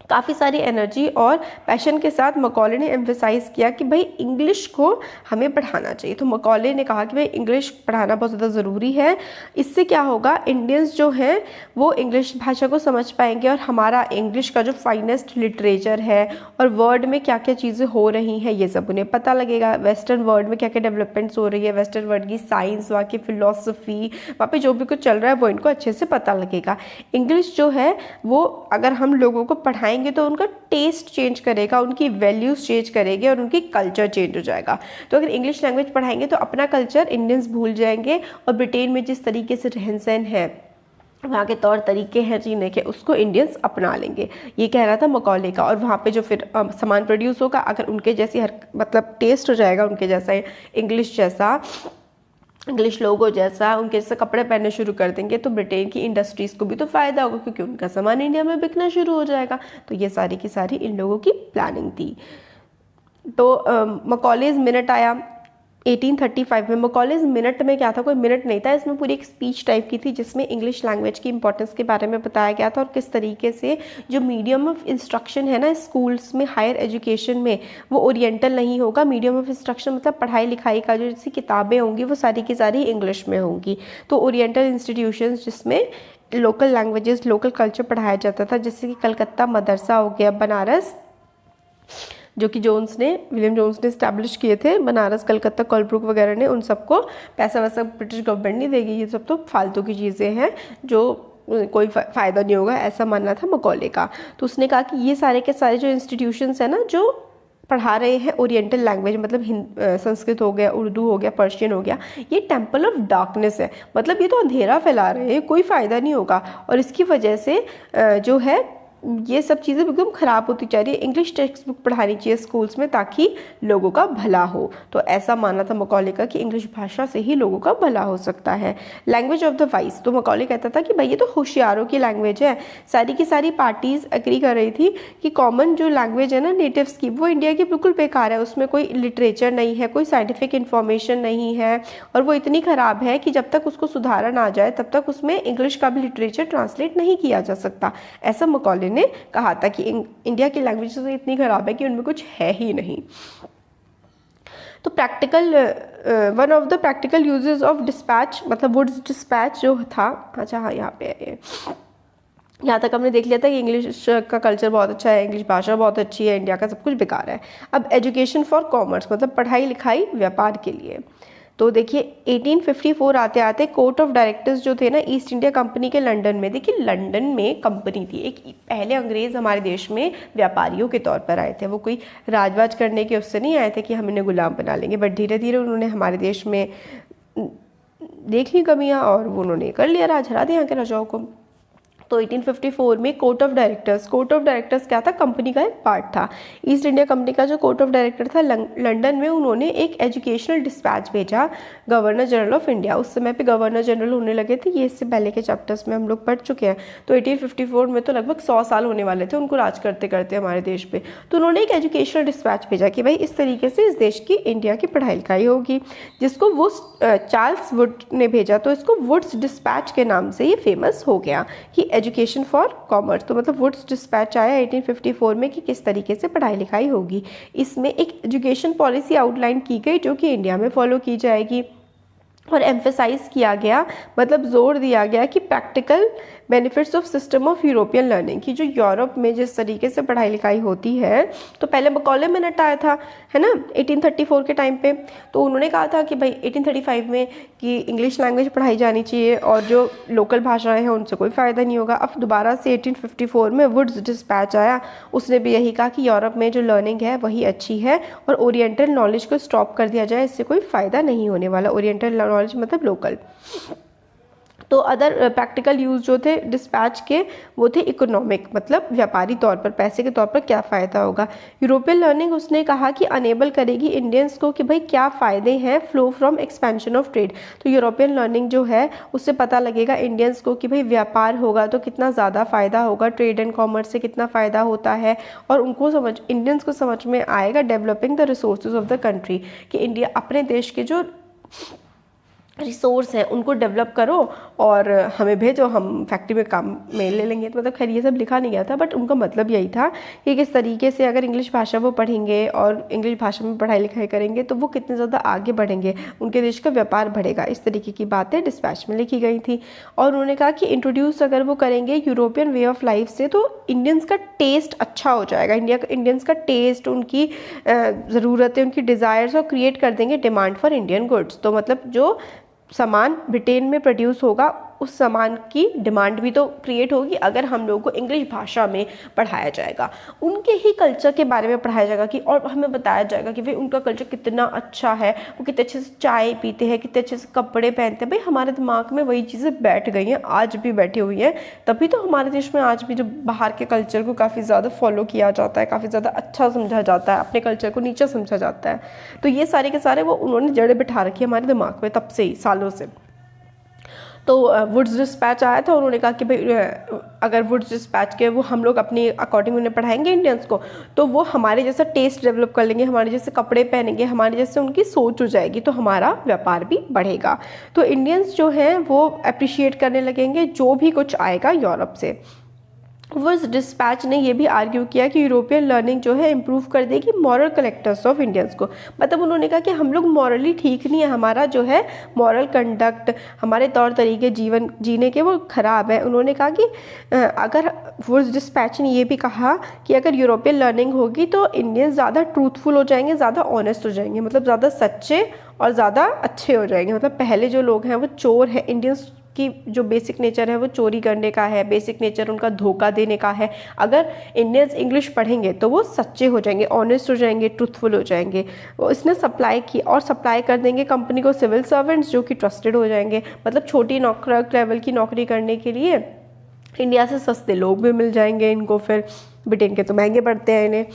काफ़ी सारी एनर्जी और पैशन के साथ मकॉले ने एम्फेसाइज किया कि भाई इंग्लिश को हमें पढ़ाना चाहिए। तो मकॉले ने कहा कि भाई इंग्लिश पढ़ाना बहुत ज़्यादा ज़रूरी है, इससे क्या होगा, इंडियंस जो हैं वो इंग्लिश भाषा को समझ पाएंगे और हमारा इंग्लिश का जो फाइनेस्ट लिटरेचर है और वर्ल्ड में क्या क्या चीज़ें हो रही हैं ये सब उन्हें पता लगेगा। वेस्टर्न वर्ल्ड में क्या क्या डेवलपमेंट्स हो रही है, वेस्टर्न वर्ल्ड की साइंस, वहाँ की फ़िलोसफी, वहाँ पे जो भी कुछ चल रहा है वो इनको अच्छे से पता लगेगा। इंग्लिश जो है वो अगर हम लोगों को पढ़ाएंगे तो उनका टेस्ट चेंज करेगा, उनकी वैल्यूज चेंज करेंगे और उनकी कल्चर चेंज हो जाएगा। तो अगर इंग्लिश लैंग्वेज पढ़ाएंगे तो अपना कल्चर इंडियंस भूल जाएंगे और ब्रिटेन में जिस तरीके से रहन सहन है, वहाँ के तौर तरीके हैं जीने के, उसको इंडियंस अपना लेंगे। ये कह रहा था मकॉले का। और वहाँ पे जो फिर सामान प्रोड्यूस होगा, अगर उनके जैसी हर मतलब टेस्ट हो जाएगा उनके जैसा, इंग्लिश जैसा, इंग्लिश लोगों जैसा, उनके जैसे कपड़े पहनने शुरू कर देंगे तो ब्रिटेन की इंडस्ट्रीज़ को भी तो फ़ायदा होगा क्योंकि उनका सामान इंडिया में बिकना शुरू हो जाएगा। तो ये सारी की सारी इन लोगों की प्लानिंग थी। तो मकॉलेज मिनट आया 1835 में। मकॉलेज मिनट में क्या था, कोई मिनट नहीं था, इसमें पूरी एक स्पीच टाइप की थी जिसमें इंग्लिश लैंग्वेज की इंपॉर्टेंस के बारे में बताया गया था और किस तरीके से जो मीडियम ऑफ इंस्ट्रक्शन है ना स्कूल्स में, हायर एजुकेशन में, वो ओरिएंटल नहीं होगा। मीडियम ऑफ इंस्ट्रक्शन मतलब पढ़ाई लिखाई का जो जैसी किताबें होंगी वो सारी की सारी इंग्लिश में होंगी। तो ओरिएंटल इंस्टीट्यूशंस जिसमें लोकल लैंग्वेजेस, लोकल कल्चर पढ़ाया जाता था, जैसे कि कलकत्ता मदरसा हो गया, बनारस जो कि विलियम जोन्स ने इस्टेब्लिश किए थे, बनारस, कलकत्ता, कोलब्रुक वगैरह ने, उन सबको पैसा वैसा ब्रिटिश गवर्नमेंट नहीं देगी, ये सब तो फालतू की चीज़ें हैं जो कोई फ़ायदा नहीं होगा, ऐसा मानना था मकॉले का। तो उसने कहा कि ये सारे के सारे जो इंस्टीट्यूशंस हैं ना जो पढ़ा रहे हैं ओरिएंटल लैंग्वेज, मतलब संस्कृत हो गया, उर्दू हो गया, पर्शियन हो गया, ये टेम्पल ऑफ डार्कनेस है, मतलब ये तो अंधेरा फैला रहे हैं, कोई फ़ायदा नहीं होगा। और इसकी वजह से जो है ये सब चीज़ें एकदम ख़राब होती जा रही है। इंग्लिश टेक्स्ट बुक पढ़ानी चाहिए स्कूल्स में ताकि लोगों का भला हो। तो ऐसा मानना था मकॉले का कि इंग्लिश भाषा से ही लोगों का भला हो सकता है। लैंग्वेज ऑफ द वाइस, तो मकॉले कहता था कि भाई ये तो होशियारों की लैंग्वेज है। सारी की सारी पार्टीज़ एग्री कर रही थी कि कॉमन जो लैंग्वेज है ना नेटिव्स की, वो इंडिया की बिल्कुल बेकार है, उसमें कोई लिटरेचर नहीं है, कोई साइंटिफिक इन्फॉर्मेशन नहीं है और वो इतनी ख़राब है कि जब तक उसको सुधारा ना जाए तब तक उसमें इंग्लिश का भी लिटरेचर ट्रांसलेट नहीं किया जा सकता। ऐसा मकॉले ने कहा था कि इंडिया की लैंग्वेज तो इतनी खराब है कि उनमें कुछ है ही नहीं। तो practical one of the practical uses of dispatch, मतलब वुड्स डिस्पैच जो था, अच्छा हाँ यहाँ पे है, यहाँ तक हमने देख लिया था कि इंग्लिश का कल्चर बहुत अच्छा है, इंग्लिश भाषा बहुत अच्छी है, इंडिया का सब कुछ बेकार है। अब एजुकेशन फॉर कॉमर्स, मतलब पढ़ाई लिखाई व्यापार के लिए। तो देखिए 1854 आते आते कोर्ट ऑफ डायरेक्टर्स जो थे ना ईस्ट इंडिया कंपनी के लंदन में, देखिए लंदन में कंपनी थी एक, पहले अंग्रेज़ हमारे देश में व्यापारियों के तौर पर आए थे, वो कोई राजवाज करने के उससे नहीं आए थे कि हम इन्हें गुलाम बना लेंगे, बट धीरे धीरे उन्होंने हमारे देश में देख ली कमियाँ और वो उन्होंने कर लिया राज, हरा दिया यहाँ के राजाओं को। तो 1854 में कोर्ट ऑफ डायरेक्टर्स क्या था, कंपनी का एक पार्ट था। ईस्ट इंडिया कंपनी का जो कोर्ट ऑफ डायरेक्टर था लंदन में, उन्होंने एक एजुकेशनल डिस्पैच भेजा गवर्नर जनरल ऑफ इंडिया। उस समय पे गवर्नर जनरल होने लगे थे, ये इससे पहले के चैप्टर्स में हम लोग पढ़ चुके हैं। तो 1854 में तो लगभग 100 साल होने वाले थे उनको राज करते करते हमारे देश पे। तो उन्होंने एक एजुकेशनल डिस्पैच भेजा कि भाई इस तरीके से इस देश की इंडिया की पढ़ाई लिखाई होगी, जिसको वो चार्ल्स वुड ने भेजा। तो इसको वुड्स डिस्पैच के नाम से ये फेमस हो गया कि एजुकेशन फॉर कॉमर्स। तो मतलब वुड्स डिस्पैच आया 1854 में कि किस तरीके से पढ़ाई लिखाई होगी। इसमें एक एजुकेशन पॉलिसी आउटलाइन की गई जो कि इंडिया में फॉलो की जाएगी और एम्फेसाइज किया गया, मतलब जोर दिया गया कि practical benefits of system of European learning की जो यूरोप में जिस तरीके से पढ़ाई लिखाई होती है। तो पहले मकॉले मिनट आया था, है ना, 1834 के टाइम पे। तो उन्होंने कहा था कि भाई 1835 में कि इंग्लिश लैंग्वेज पढ़ाई जानी चाहिए और जो लोकल भाषाएं हैं उनसे कोई फ़ायदा नहीं होगा। अब दोबारा से 1854 में वुड्स डिस्पैच आया, उसने भी यही कहा कि यूरोप में जो लर्निंग है वही अच्छी है और ओरिएंटल नॉलेज को स्टॉप कर दिया जाए, इससे कोई फ़ायदा नहीं होने वाला। ओरिएंटल नॉलेज मतलब लोकल। तो अदर प्रैक्टिकल यूज़ जो थे डिस्पैच के वो थे इकोनॉमिक, मतलब व्यापारी तौर पर, पैसे के तौर पर क्या फ़ायदा होगा। यूरोपियन लर्निंग उसने कहा कि अनेबल करेगी इंडियंस को कि भाई क्या फ़ायदे हैं flow from expansion of trade. तो यूरोपियन लर्निंग जो है उससे पता लगेगा इंडियंस को कि भाई व्यापार होगा तो कितना ज़्यादा फ़ायदा होगा, ट्रेड एंड कॉमर्स से कितना फ़ायदा होता है, और उनको इंडियंस को समझ में आएगा developing the resources of the country कि इंडिया अपने देश के जो रिसोर्स हैं उनको डेवलप करो और हमें भेजो, हम फैक्ट्री में काम में ले लेंगे। तो मतलब खैर ये सब लिखा नहीं गया था, बट उनका मतलब यही था कि किस तरीके से अगर इंग्लिश भाषा वो पढ़ेंगे और इंग्लिश भाषा में पढ़ाई लिखाई करेंगे तो वो कितने ज़्यादा आगे बढ़ेंगे, उनके देश का व्यापार बढ़ेगा। इस तरीके की बातें डिस्पैच में लिखी गई थी। और उन्होंने कहा कि इंट्रोड्यूस अगर वो करेंगे यूरोपियन वे ऑफ लाइफ से तो इंडियंस का टेस्ट अच्छा हो जाएगा, इंडियंस का टेस्ट, उनकी ज़रूरतें, उनकी डिज़ायर्स और क्रिएट कर देंगे डिमांड फॉर इंडियन गुड्स। तो मतलब जो सामान ब्रिटेन में प्रोड्यूस होगा उस सामान की डिमांड भी तो क्रिएट होगी अगर हम लोगों को इंग्लिश भाषा में पढ़ाया जाएगा, उनके ही कल्चर के बारे में पढ़ाया जाएगा कि और हमें बताया जाएगा कि भाई उनका कल्चर कितना अच्छा है, वो कितने अच्छे से चाय पीते हैं, कितने अच्छे से कपड़े पहनते हैं। भाई हमारे दिमाग में वही चीज़ें बैठ गई हैं, आज भी बैठी हुई हैं, तभी तो हमारे देश में आज भी जो बाहर के कल्चर को काफ़ी ज़्यादा फॉलो किया जाता है, काफ़ी ज़्यादा अच्छा समझा जाता है, अपने कल्चर को नीचा समझा जाता है। तो ये सारे के सारे वो उन्होंने जड़ें बिठा रखी है हमारे दिमाग में तब से ही, सालों से। तो वुड्स डिस्पैच आया था, उन्होंने कहा कि भाई अगर वुड्स डिस्पैच के वो हम लोग अपनी अकॉर्डिंग उन्हें पढ़ाएंगे इंडियंस को तो वो हमारे जैसा टेस्ट डेवलप कर लेंगे, हमारे जैसे कपड़े पहनेंगे, हमारे जैसे उनकी सोच हो जाएगी, तो हमारा व्यापार भी बढ़ेगा। तो इंडियंस जो हैं वो अप्रिशिएट करने लगेंगे जो भी कुछ आएगा यूरोप से। वुड्स डिस्पैच ने ये भी आर्ग्यू किया कि यूरोपियन लर्निंग जो है इम्प्रूव कर देगी मॉरल करेक्टर्स ऑफ इंडियंस को। मतलब उन्होंने कहा कि हम लोग मॉरली ठीक नहीं है, हमारा जो है मॉरल कंडक्ट, हमारे तौर तरीके जीवन जीने के वो ख़राब है। उन्होंने कहा कि अगर वुड्स डिस्पैच ने ये भी कहा कि अगर यूरोपियन लर्निंग होगी तो इंडियंस ज़्यादा ट्रूथफुल हो जाएंगे, ज़्यादा ऑनेस्ट हो जाएंगे, मतलब ज़्यादा सच्चे और ज़्यादा अच्छे हो जाएंगे। मतलब पहले जो लोग हैं वो चोर हैं, इंडियंस की जो बेसिक नेचर है वो चोरी करने का है, बेसिक नेचर उनका धोखा देने का है। अगर इंडियंस इंग्लिश पढ़ेंगे तो वो सच्चे हो जाएंगे, ऑनेस्ट हो जाएंगे, ट्रूथफुल हो जाएंगे। वो इसने सप्लाई की और सप्लाई कर देंगे कंपनी को सिविल सर्वेंट्स जो कि ट्रस्टेड हो जाएंगे। मतलब छोटी क्लर्क लेवल की नौकरी करने के लिए इंडिया से सस्ते लोग भी मिल जाएंगे इनको, फिर ब्रिटेन के तो महंगे पड़ते हैं इन्हें।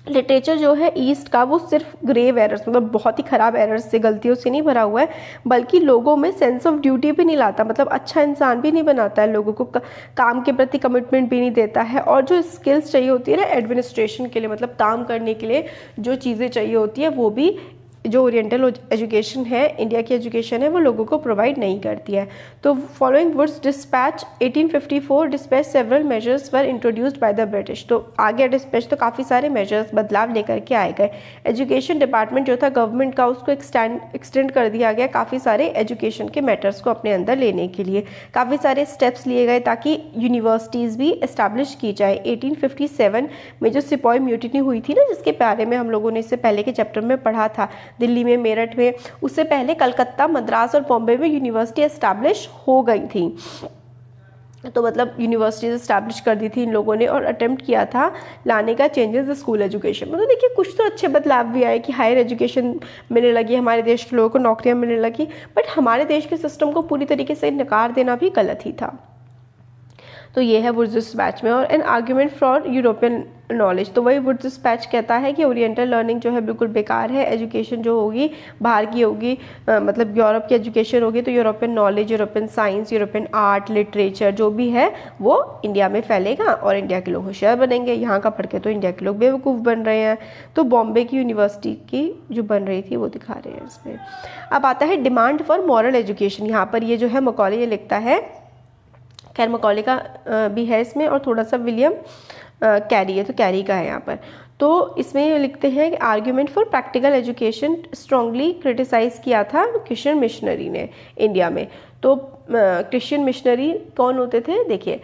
लिटरेचर जो है ईस्ट का वो सिर्फ ग्रेव एरर्स, मतलब बहुत ही ख़राब एरर्स से, गलतियों से नहीं भरा हुआ है, बल्कि लोगों में सेंस ऑफ ड्यूटी भी नहीं लाता, मतलब अच्छा इंसान भी नहीं बनाता है, लोगों को काम के प्रति कमिटमेंट भी नहीं देता है। और जो स्किल्स चाहिए होती है ना एडमिनिस्ट्रेशन के लिए, मतलब काम करने के लिए जो चीज़ें चाहिए होती है वो भी जो ओरिएंटल एजुकेशन है, इंडिया की एजुकेशन है, वो लोगों को प्रोवाइड नहीं करती है। तो following Wood's dispatch 1854 dispatch several measures were introduced by the British. तो आगे डिस्पैच तो काफ़ी सारे मेजर्स बदलाव लेकर के आए गए। एजुकेशन डिपार्टमेंट जो था गवर्नमेंट का उसको एक्सटेंड कर दिया गया काफ़ी सारे एजुकेशन के मैटर्स को अपने अंदर लेने के लिए। काफ़ी सारे स्टेप्स लिए गए ताकि यूनिवर्सिटीज़ भी इस्टेब्लिश की जाए। 1857 में जो सिपाही म्यूटिनी हुई थी ना, जिसके बारे में हम लोगों ने इससे पहले के चैप्टर में पढ़ा था, दिल्ली में, मेरठ में, उससे पहले कलकत्ता, मद्रास और बॉम्बे में यूनिवर्सिटी एस्टैब्लिश हो गई थी। तो मतलब यूनिवर्सिटीज एस्टैब्लिश कर दी थी इन लोगों ने और अटेम्प्ट किया था लाने का चेंजेस स्कूल एजुकेशन। मतलब देखिए कुछ तो अच्छे बदलाव भी आए कि हायर एजुकेशन मिलने लगी, हमारे देश के लोगों को नौकरियां मिलने लगी, बट हमारे देश के सिस्टम को पूरी तरीके से नकार देना भी गलत ही था। तो ये है वुड्स डिस्पैच में। और an argument for European knowledge, तो वही वुड्स डिस्पैच कहता है कि ओरिएंटल लर्निंग जो है बिल्कुल बेकार है, एजुकेशन जो होगी बाहर की होगी, मतलब यूरोप की एजुकेशन होगी तो European knowledge, European science, European art, literature जो भी है वो इंडिया में फैलेगा और इंडिया के लोग होशियार बनेंगे। यहाँ का पढ़ के तो इंडिया के लोग बेवकूफ़ बन रहे हैं। तो बॉम्बे की यूनिवर्सिटी की जो बन रही थी वो दिखा रहे हैं इसमें। अब आता है डिमांड फॉर मॉरल एजुकेशन। यहाँ पर ये जो है मकॉले ये लिखता है, खैर मकॉले का भी है इसमें और थोड़ा सा विलियम कैरी है, तो कैरी का है यहाँ पर। तो इसमें ये लिखते हैं कि argument for practical education strongly criticise किया था क्रिश्चियन मिशनरी ने इंडिया में। तो क्रिश्चियन मिशनरी कौन होते थे? देखिए,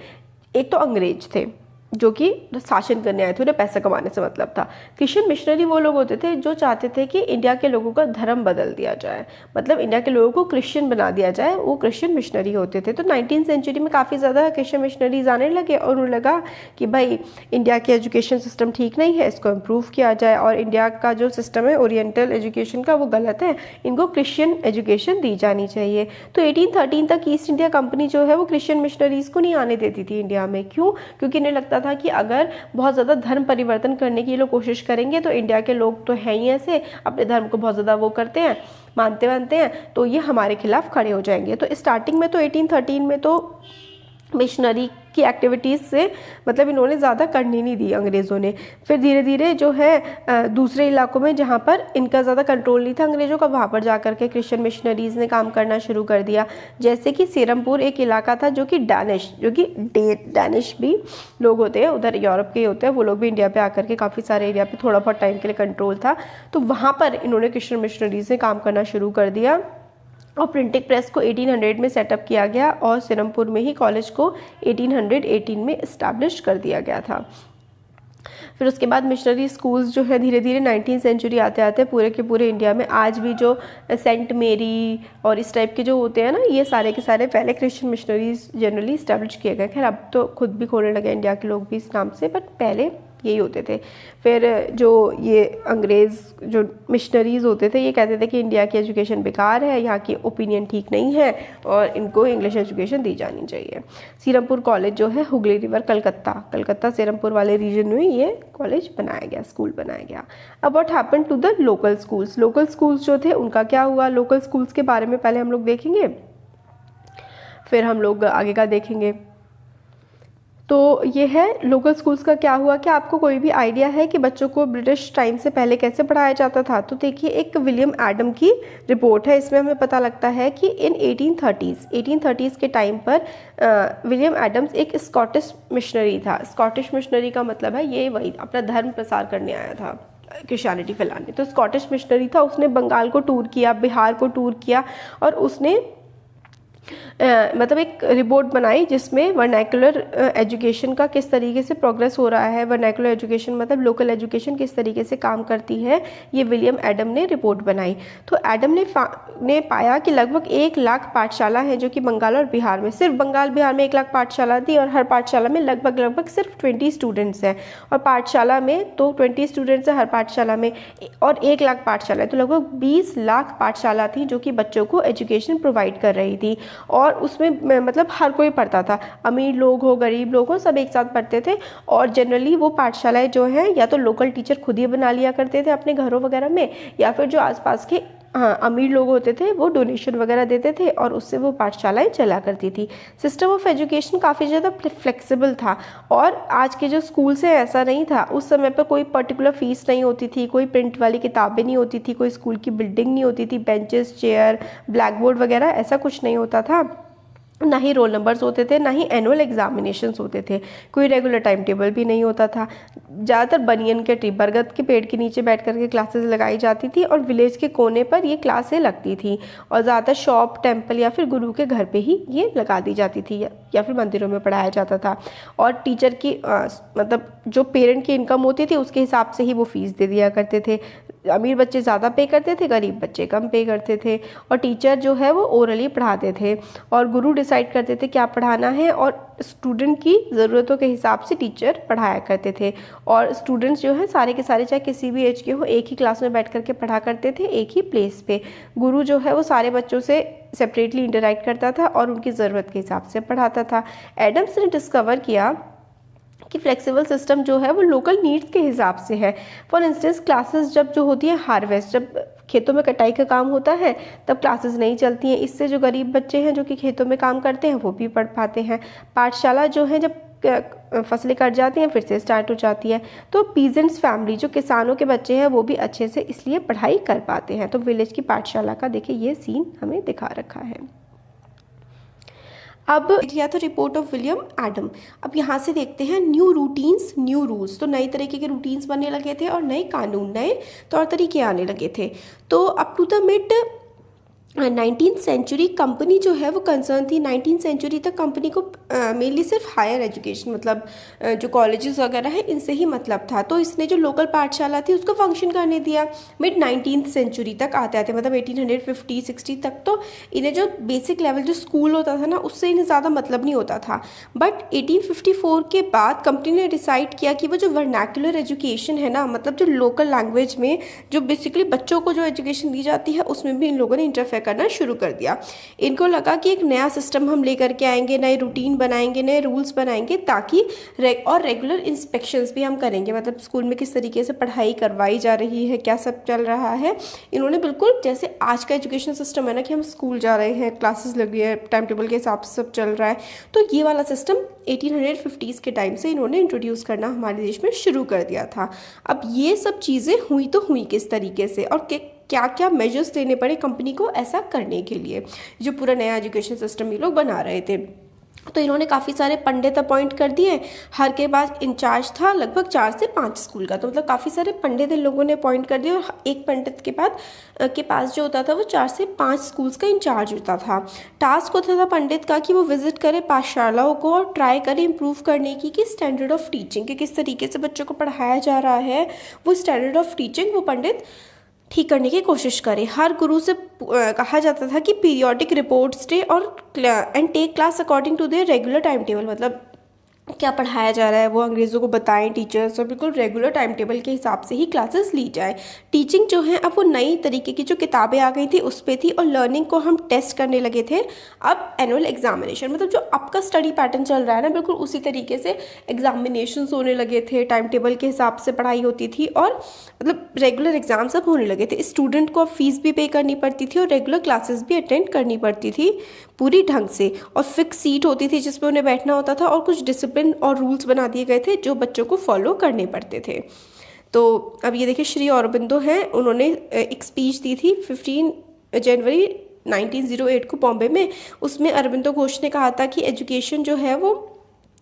एक तो अंग्रेज थे जो कि शासन करने आए थे, उन्हें पैसा कमाने से मतलब था। क्रिश्चियन मिशनरी वो लोग होते थे जो चाहते थे कि इंडिया के लोगों का धर्म बदल दिया जाए, मतलब इंडिया के लोगों को क्रिश्चियन बना दिया जाए, वो क्रिश्चियन मिशनरी होते थे। तो 19th सेंचुरी में काफ़ी ज़्यादा क्रिश्चियन मिशनरीज आने लगे और उन्हें लगा कि भाई इंडिया के एजुकेशन सिस्टम ठीक नहीं है, इसको इम्प्रूव किया जाए, और इंडिया का जो सिस्टम है ओरिएंटल एजुकेशन का वो गलत है, इनको क्रिश्चियन एजुकेशन दी जानी चाहिए। तो 1813 तक ईस्ट इंडिया कंपनी जो है वो क्रिश्चियन मिशनरीज को नहीं आने देती थी इंडिया में। क्यों? क्योंकि इन्हें लगता था कि अगर बहुत ज़्यादा धर्म परिवर्तन करने की लोग कोशिश करेंगे तो इंडिया के लोग तो हैं ही ऐसे, अपने धर्म को बहुत ज़्यादा वो करते हैं, मानते हैं, तो ये हमारे खिलाफ खड़े हो जाएंगे। तो स्टार्टिंग में तो 1813 में तो मिशनरी की एक्टिविटीज़ से मतलब इन्होंने ज़्यादा करने नहीं दी अंग्रेज़ों ने। फिर धीरे धीरे जो है दूसरे इलाकों में जहाँ पर इनका ज़्यादा कंट्रोल नहीं था अंग्रेज़ों का, वहाँ पर जा कर के क्रिश्चियन मिशनरीज़ ने काम करना शुरू कर दिया। जैसे कि सेरमपुर एक इलाका था जो कि डैनिश भी लोग होते हैं, उधर यूरोप के होते हैं, वो लोग भी इंडिया पे आकर के काफ़ी सारे एरिया पे थोड़ा बहुत टाइम के लिए कंट्रोल था, तो वहाँ पर इन्होंने क्रिश्चियन मिशनरीज़ ने काम करना शुरू कर दिया। और प्रिंटिंग प्रेस को 1800 में सेटअप किया गया और सिरमपुर में ही कॉलेज को 1818 में इस्टेब्लिश कर दिया गया था। फिर उसके बाद मिशनरी स्कूल्स जो है धीरे धीरे 19वीं सेंचुरी आते आते पूरे के पूरे इंडिया में आज भी जो सेंट मेरी और इस टाइप के जो होते हैं ना, ये सारे के सारे पहले क्रिश्चियन मिशनरीज जनरली इस्टेब्लिश किए गए। खैर अब तो खुद भी खोलने लगे इंडिया के लोग भी इस नाम से, बट पहले यही होते थे। फिर जो ये अंग्रेज़ जो मिशनरीज़ होते थे ये कहते थे कि इंडिया की एजुकेशन बेकार है, यहाँ की ओपिनियन ठीक नहीं है और इनको इंग्लिश एजुकेशन दी जानी चाहिए। सीरमपुर कॉलेज जो है हुगली रिवर कलकत्ता सीरमपुर वाले रीजन में ये कॉलेज बनाया गया, स्कूल बनाया गया। अब what happen to the local schools जो थे उनका क्या हुआ? लोकल स्कूल्स के बारे में पहले हम लोग देखेंगे, फिर हम लोग आगे का देखेंगे। तो ये है लोकल स्कूल्स का क्या हुआ। क्या आपको कोई भी आइडिया है कि बच्चों को ब्रिटिश टाइम से पहले कैसे पढ़ाया जाता था? तो देखिए एक विलियम एडम की रिपोर्ट है, इसमें हमें पता लगता है कि इन 1830s के टाइम पर विलियम एडम्स एक स्कॉटिश मिशनरी था। स्कॉटिश मिशनरी का मतलब है ये वही अपना धर्म प्रसार करने आया था, क्रिश्चियनिटी फैलाने। तो स्कॉटिश मिशनरी था, उसने बंगाल को टूर किया, बिहार को टूर किया और उसने मतलब एक रिपोर्ट बनाई जिसमें वर्नैकुलर एजुकेशन का किस तरीके से प्रोग्रेस हो रहा है, वर्नैकुलर एजुकेशन मतलब लोकल एजुकेशन किस तरीके से काम करती है, ये विलियम एडम ने रिपोर्ट बनाई। तो एडम ने पाया कि लगभग 1 लाख पाठशाला हैं जो कि बंगाल और बिहार में, सिर्फ बंगाल बिहार में 1 लाख पाठशाला थी और हर पाठशाला में लगभग सिर्फ 20 स्टूडेंट्स हैं। और पाठशाला में तो 20 स्टूडेंट्स हैं हर पाठशाला में और 1 लाख पाठशाला है, तो लगभग 20 लाख पाठशाला थी जो कि बच्चों को एजुकेशन प्रोवाइड कर रही थी। और उसमें मतलब हर कोई पढ़ता था, अमीर लोग हो गरीब लोग हो सब एक साथ पढ़ते थे। और जनरली वो पाठशालाएं जो हैं या तो लोकल टीचर खुद ही बना लिया करते थे अपने घरों वगैरह में, या फिर जो आसपास के अमीर लोग होते थे वो डोनेशन वगैरह देते थे और उससे वो पाठशालाएं चला करती थी। सिस्टम ऑफ एजुकेशन काफ़ी ज़्यादा फ्लेक्सिबल था और आज के जो स्कूल से ऐसा नहीं था। उस समय पर कोई पर्टिकुलर फीस नहीं होती थी, कोई प्रिंट वाली किताबें नहीं होती थी, कोई स्कूल की बिल्डिंग नहीं होती थी, बेंचेस चेयर ब्लैक बोर्ड वगैरह ऐसा कुछ नहीं होता था, ना ही रोल नंबर्स होते थे, ना ही एनुअल एग्जामिनेशंस होते थे, कोई रेगुलर टाइम टेबल भी नहीं होता था। ज़्यादातर बनियन के ट्री बरगद के पेड़ के नीचे बैठ करके क्लासेस लगाई जाती थी और विलेज के कोने पर ये क्लासें लगती थी और ज़्यादातर शॉप टेम्पल या फिर गुरु के घर पे ही ये लगा दी जाती थी या फिर मंदिरों में पढ़ाया जाता था। और टीचर की मतलब जो पेरेंट की इनकम होती थी उसके हिसाब से ही वो फीस दे दिया करते थे। अमीर बच्चे ज़्यादा पे करते थे, गरीब बच्चे कम पे करते थे। और टीचर जो है वो ओरली पढ़ाते थे और गुरु डिसाइड करते थे क्या पढ़ाना है और स्टूडेंट की ज़रूरतों के हिसाब से टीचर पढ़ाया करते थे। और स्टूडेंट्स जो है सारे के सारे चाहे किसी भी एज के हो एक ही क्लास में बैठ करके पढ़ा करते थे, एक ही प्लेस पे। गुरु जो है वो सारे बच्चों से सेपरेटली इंटरैक्ट करता था और उनकी ज़रूरत के हिसाब से पढ़ाता था। एडम्स ने डिस्कवर किया कि फ्लेक्सिबल सिस्टम जो है वो लोकल नीड्स के हिसाब से है। फॉर इंस्टेंस क्लासेस जब जो होती है हार्वेस्ट, जब खेतों में कटाई का काम होता है तब क्लासेस नहीं चलती हैं। इससे जो गरीब बच्चे हैं जो कि खेतों में काम करते हैं वो भी पढ़ पाते हैं। पाठशाला जो है जब फसलें कट जाती हैं फिर से स्टार्ट हो जाती है। तो पीजेंट्स फैमिली जो किसानों के बच्चे हैं वो भी अच्छे से इसलिए पढ़ाई कर पाते हैं। तो विलेज की पाठशाला का देखिए ये सीन हमें दिखा रखा है। अब या तो रिपोर्ट ऑफ विलियम एडम। अब यहाँ से देखते हैं न्यू रूटीन्स न्यू रूल्स। तो नई तरीके के रूटीन्स बनने लगे थे और नए कानून नए तौर तरीके आने लगे थे। तो up to the mid 19th century company जो है वो कंसर्न थी। 19th सेंचुरी तक कंपनी को मेनली सिर्फ हायर एजुकेशन मतलब जो कॉलेजेस वगैरह है इनसे ही मतलब था। तो इसने जो लोकल पाठशाला थी उसको फंक्शन करने दिया। मिड 19th सेंचुरी तक आते आते मतलब 1850-60 तक तो इन्हें जो बेसिक लेवल जो स्कूल होता था ना उससे इन्हें ज़्यादा मतलब नहीं होता था। बट 1854 के बाद कंपनी ने डिसाइड किया कि वो जो वर्नैकुलर एजुकेशन है ना, मतलब जो लोकल लैंग्वेज में जो बेसिकली बच्चों को जो एजुकेशन दी जाती है उसमें भी इन लोगों ने इंटरफेयर करना शुरू कर दिया। इनको लगा कि एक नया सिस्टम हम लेकर के आएंगे, नए रूटीन बनाएंगे, नए रूल्स बनाएंगे, ताकि रेगुलर इंस्पेक्शंस भी हम करेंगे, मतलब स्कूल में किस तरीके से पढ़ाई करवाई जा रही है, क्या सब चल रहा है। इन्होंने बिल्कुल जैसे आज का एजुकेशन सिस्टम है ना कि हम स्कूल जा रहे हैं, क्लासेस लगी है, टाइम टेबल के हिसाब से सब चल रहा है, तो ये वाला सिस्टम 1850s के टाइम से इन्होंने इंट्रोड्यूस करना हमारे देश में शुरू कर दिया था। अब ये सब चीज़ें हुई तो हुई किस तरीके से, और क्या क्या मेजर्स लेने पड़े कंपनी को ऐसा करने के लिए, जो पूरा नया एजुकेशन सिस्टम ये लोग बना रहे थे। तो इन्होंने काफ़ी सारे पंडित अपॉइंट कर दिए, हर के पास इंचार्ज था लगभग 4 से 5 स्कूल का, तो मतलब काफ़ी सारे पंडित इन लोगों ने अपॉइंट कर दिए, और एक पंडित के पास जो होता था वो 4 से 5 स्कूल्स का इंचार्ज होता था। टास्क होता था पंडित का कि वो विजिट करे पाठशालाओं को और ट्राई करे इम्प्रूव करने की कि स्टैंडर्ड ऑफ टीचिंग, कि किस तरीके से बच्चों को पढ़ाया जा रहा है, वो स्टैंडर्ड ऑफ टीचिंग वो पंडित ठीक करने की कोशिश करें। हर गुरु से कहा जाता था कि पीरियोडिक रिपोर्ट्स डे और and take class according to their regular time table, मतलब क्या पढ़ाया जा रहा है वो अंग्रेज़ों को बताएं टीचर्स, और बिल्कुल रेगुलर टाइम टेबल के हिसाब से ही क्लासेस ली जाए। टीचिंग जो है अब वो नई तरीके की जो किताबें आ गई थी उस पे थी, और लर्निंग को हम टेस्ट करने लगे थे। अब एनुअल एग्जामिनेशन, मतलब जो अब का स्टडी पैटर्न चल रहा है ना, बिल्कुल उसी तरीके से एग्जामिनेशंस होने लगे थे, टाइम टेबल के हिसाब से पढ़ाई होती थी, और मतलब रेगुलर एग्जाम्स अब होने लगे थे। स्टूडेंट को अब फीस भी पे करनी पड़ती थी, और रेगुलर क्लासेस भी अटेंड करनी पड़ती थी पूरी ढंग से, और फिक्स सीट होती थी जिसमें उन्हें बैठना होता था, और कुछ डिसिप्लिन और रूल्स बना दिए गए थे जो बच्चों को फॉलो करने पड़ते थे। तो अब ये देखिए श्री अरबिंदो हैं, उन्होंने एक स्पीच दी थी 15 जनवरी 1908 को बॉम्बे में। उसमें अरबिंदो घोष ने कहा था कि एजुकेशन जो है वो,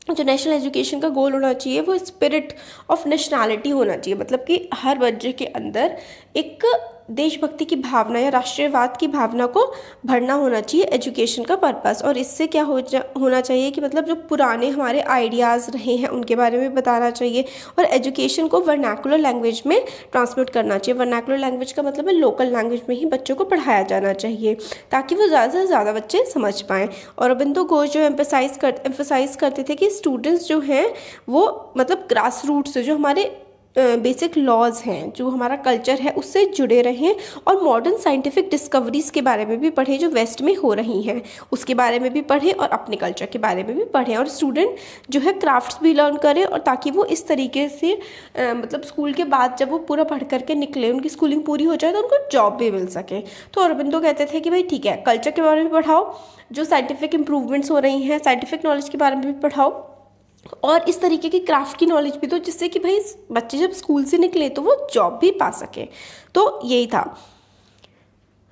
जो नेशनल एजुकेशन का गोल होना चाहिए वो स्पिरिट ऑफ नेशनैलिटी होना चाहिए, मतलब कि हर बच्चे के अंदर एक देशभक्ति की भावना या राष्ट्रीयवाद की भावना को भरना होना चाहिए एजुकेशन का पर्पस। और इससे क्या होना चाहिए कि मतलब जो पुराने हमारे आइडियाज़ रहे हैं उनके बारे में बताना चाहिए, और एजुकेशन को वर्नाकुलर लैंग्वेज में ट्रांसमिट करना चाहिए। वर्नाकुलर लैंग्वेज का मतलब है लोकल लैंग्वेज में ही बच्चों को पढ़ाया जाना चाहिए, ताकि वो ज़्यादा से ज़्यादा बच्चे समझ पाएँ। और अरबिंदो घोष जो एम्फेसाइज करते थे कि स्टूडेंट्स जो हैं वो मतलब ग्रास रूट से, जो हमारे बेसिक लॉज हैं, जो हमारा कल्चर है उससे जुड़े रहें, और मॉडर्न साइंटिफिक डिस्कवरीज़ के बारे में भी पढ़ें जो वेस्ट में हो रही हैं, उसके बारे में भी पढ़ें, और अपने कल्चर के बारे में भी पढ़ें। और स्टूडेंट जो है क्राफ्ट्स भी लर्न करें, और ताकि वो इस तरीके से मतलब स्कूल के बाद जब वो पूरा पढ़ करके निकले, उनकी स्कूलिंग पूरी हो जाए, तो उनको जॉब भी मिल सके। तो अरबिंदो कहते थे कि भाई ठीक है, कल्चर के बारे में पढ़ाओ, जो साइंटिफिक इंप्रूवमेंट्स हो रही हैं, साइंटिफिक नॉलेज के बारे में भी पढ़ाओ, और इस तरीके की क्राफ्ट की नॉलेज भी दो, जिससे कि भाई बच्चे जब स्कूल से निकले तो वो जॉब भी पा सके। तो यही था।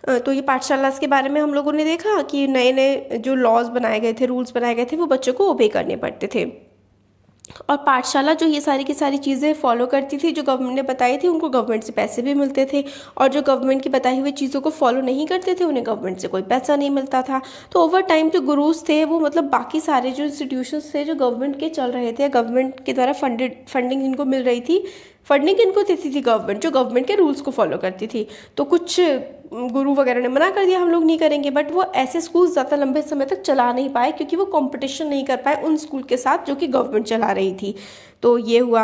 तो ये पाठशाला के बारे में हम लोगों ने देखा कि नए नए जो लॉज बनाए गए थे, रूल्स बनाए गए थे, वो बच्चों को ओबे करने पड़ते थे। और पाठशाला जो ये सारी की सारी चीज़ें फॉलो करती थी जो गवर्नमेंट ने बताई थी, उनको गवर्नमेंट से पैसे भी मिलते थे, और जो गवर्नमेंट की बताई हुई चीज़ों को फॉलो नहीं करते थे उन्हें गवर्नमेंट से कोई पैसा नहीं मिलता था। तो ओवर टाइम जो गुरुज थे वो मतलब बाकी सारे जो इंस्टीट्यूशंस थे जो गवर्नमेंट के चल रहे थे, गवर्नमेंट के द्वारा फंडिंग इनको मिल रही थी, फंडिंग इनको देती थी गवर्नमेंट, जो गवर्नमेंट के रूल्स को फॉलो करती थी। तो कुछ गुरु वगैरह ने मना कर दिया हम लोग नहीं करेंगे, बट वो ऐसे स्कूल ज़्यादा लंबे समय तक चला नहीं पाए, क्योंकि वो कंपटीशन नहीं कर पाए उन स्कूल के साथ जो कि गवर्नमेंट चला रही थी। तो ये हुआ।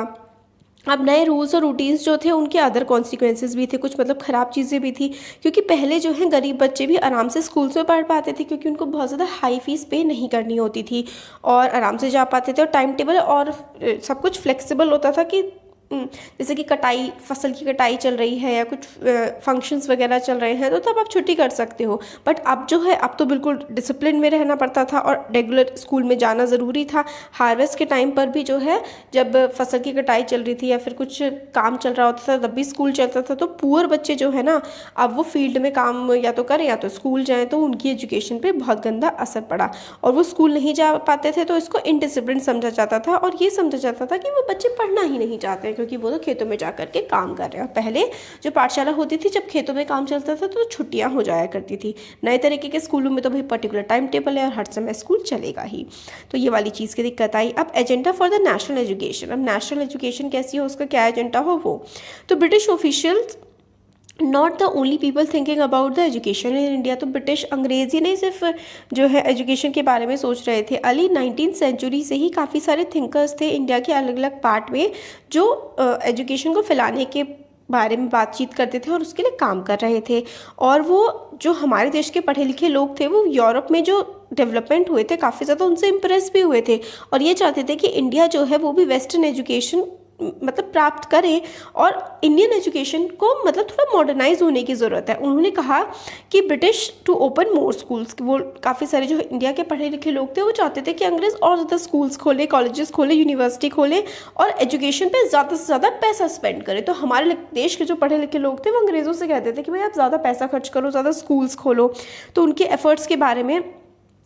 अब नए रूल्स और रूटीन्स जो थे उनके अदर कॉन्सिक्वेंसेस भी थे, कुछ मतलब ख़राब चीज़ें भी थी, क्योंकि पहले जो है गरीब बच्चे भी आराम से स्कूल्स में पढ़ पाते थे, क्योंकि उनको बहुत ज़्यादा हाई फीस पे नहीं करनी होती थी, और आराम से जा पाते थे, और टाइम टेबल और सब कुछ फ्लेक्सिबल होता था कि जैसे कि फसल की कटाई चल रही है या कुछ फंक्शंस वगैरह चल रहे हैं, तो तब आप छुट्टी कर सकते हो। बट अब जो है, अब तो बिल्कुल डिसिप्लिन में रहना पड़ता था, और रेगुलर स्कूल में जाना ज़रूरी था। हार्वेस्ट के टाइम पर भी जो है, जब फसल की कटाई चल रही थी या फिर कुछ काम चल रहा होता था, तब भी स्कूल चलता था। तो पुअर बच्चे जो है ना, अब वो फील्ड में काम या तो करें या तो स्कूल जाएँ, तो उनकी एजुकेशन पर बहुत गंदा असर पड़ा, और वो स्कूल नहीं जा पाते थे, तो इसको इनडिसिप्लिन समझा जाता था, और ये समझा जाता था कि वो बच्चे पढ़ना ही नहीं चाहते, क्योंकि वो तो खेतों में जा करके काम कर रहे हैं। पहले जो पाठशाला होती थी, जब खेतों में काम चलता था तो छुट्टियां हो जाया करती थी। नए तरीके के स्कूलों में तो भाई पर्टिकुलर टाइम टेबल है और हर समय स्कूल चलेगा ही। तो ये वाली चीज़ की दिक्कत आई। अब agenda for the national education, अब नेशनल एजुकेशन कैसी हो, उसका क्या एजेंडा हो वो। तो British officials not the only people thinking about the education in India, तो ब्रिटिश अंग्रेज ही नहीं सिर्फ जो है एजुकेशन के बारे में सोच रहे थे। अर्ली 19th सेंचुरी से ही काफ़ी सारे थिंकर्स थे इंडिया के अलग अलग पार्ट में, जो एजुकेशन को फैलाने के बारे में बातचीत करते थे और उसके लिए काम कर रहे थे। और वो जो हमारे देश के पढ़े लिखे लोग थे वो यूरोप में जो डेवलपमेंट हुए थे काफ़ी ज़्यादा उनसे इम्प्रेस भी हुए थे और ये चाहते थे कि इंडिया जो है वो भी वेस्टर्न एजुकेशन मतलब प्राप्त करें और इंडियन एजुकेशन को मतलब थोड़ा मॉडर्नाइज होने की ज़रूरत है। उन्होंने कहा कि British to open more schools, वो काफ़ी सारे जो इंडिया के पढ़े लिखे लोग थे वो चाहते थे कि अंग्रेज़ और ज़्यादा स्कूल्स खोले, कॉलेजेस खोले, यूनिवर्सिटी खोले और एजुकेशन पे ज़्यादा से ज़्यादा पैसा स्पेंड करें। तो हमारे देश के जो पढ़े लिखे लोग थे वो अंग्रेज़ों से कहते थे कि भाई आप ज़्यादा पैसा खर्च करो, ज़्यादा स्कूल्स खोलो। तो उनके एफर्ट्स के बारे में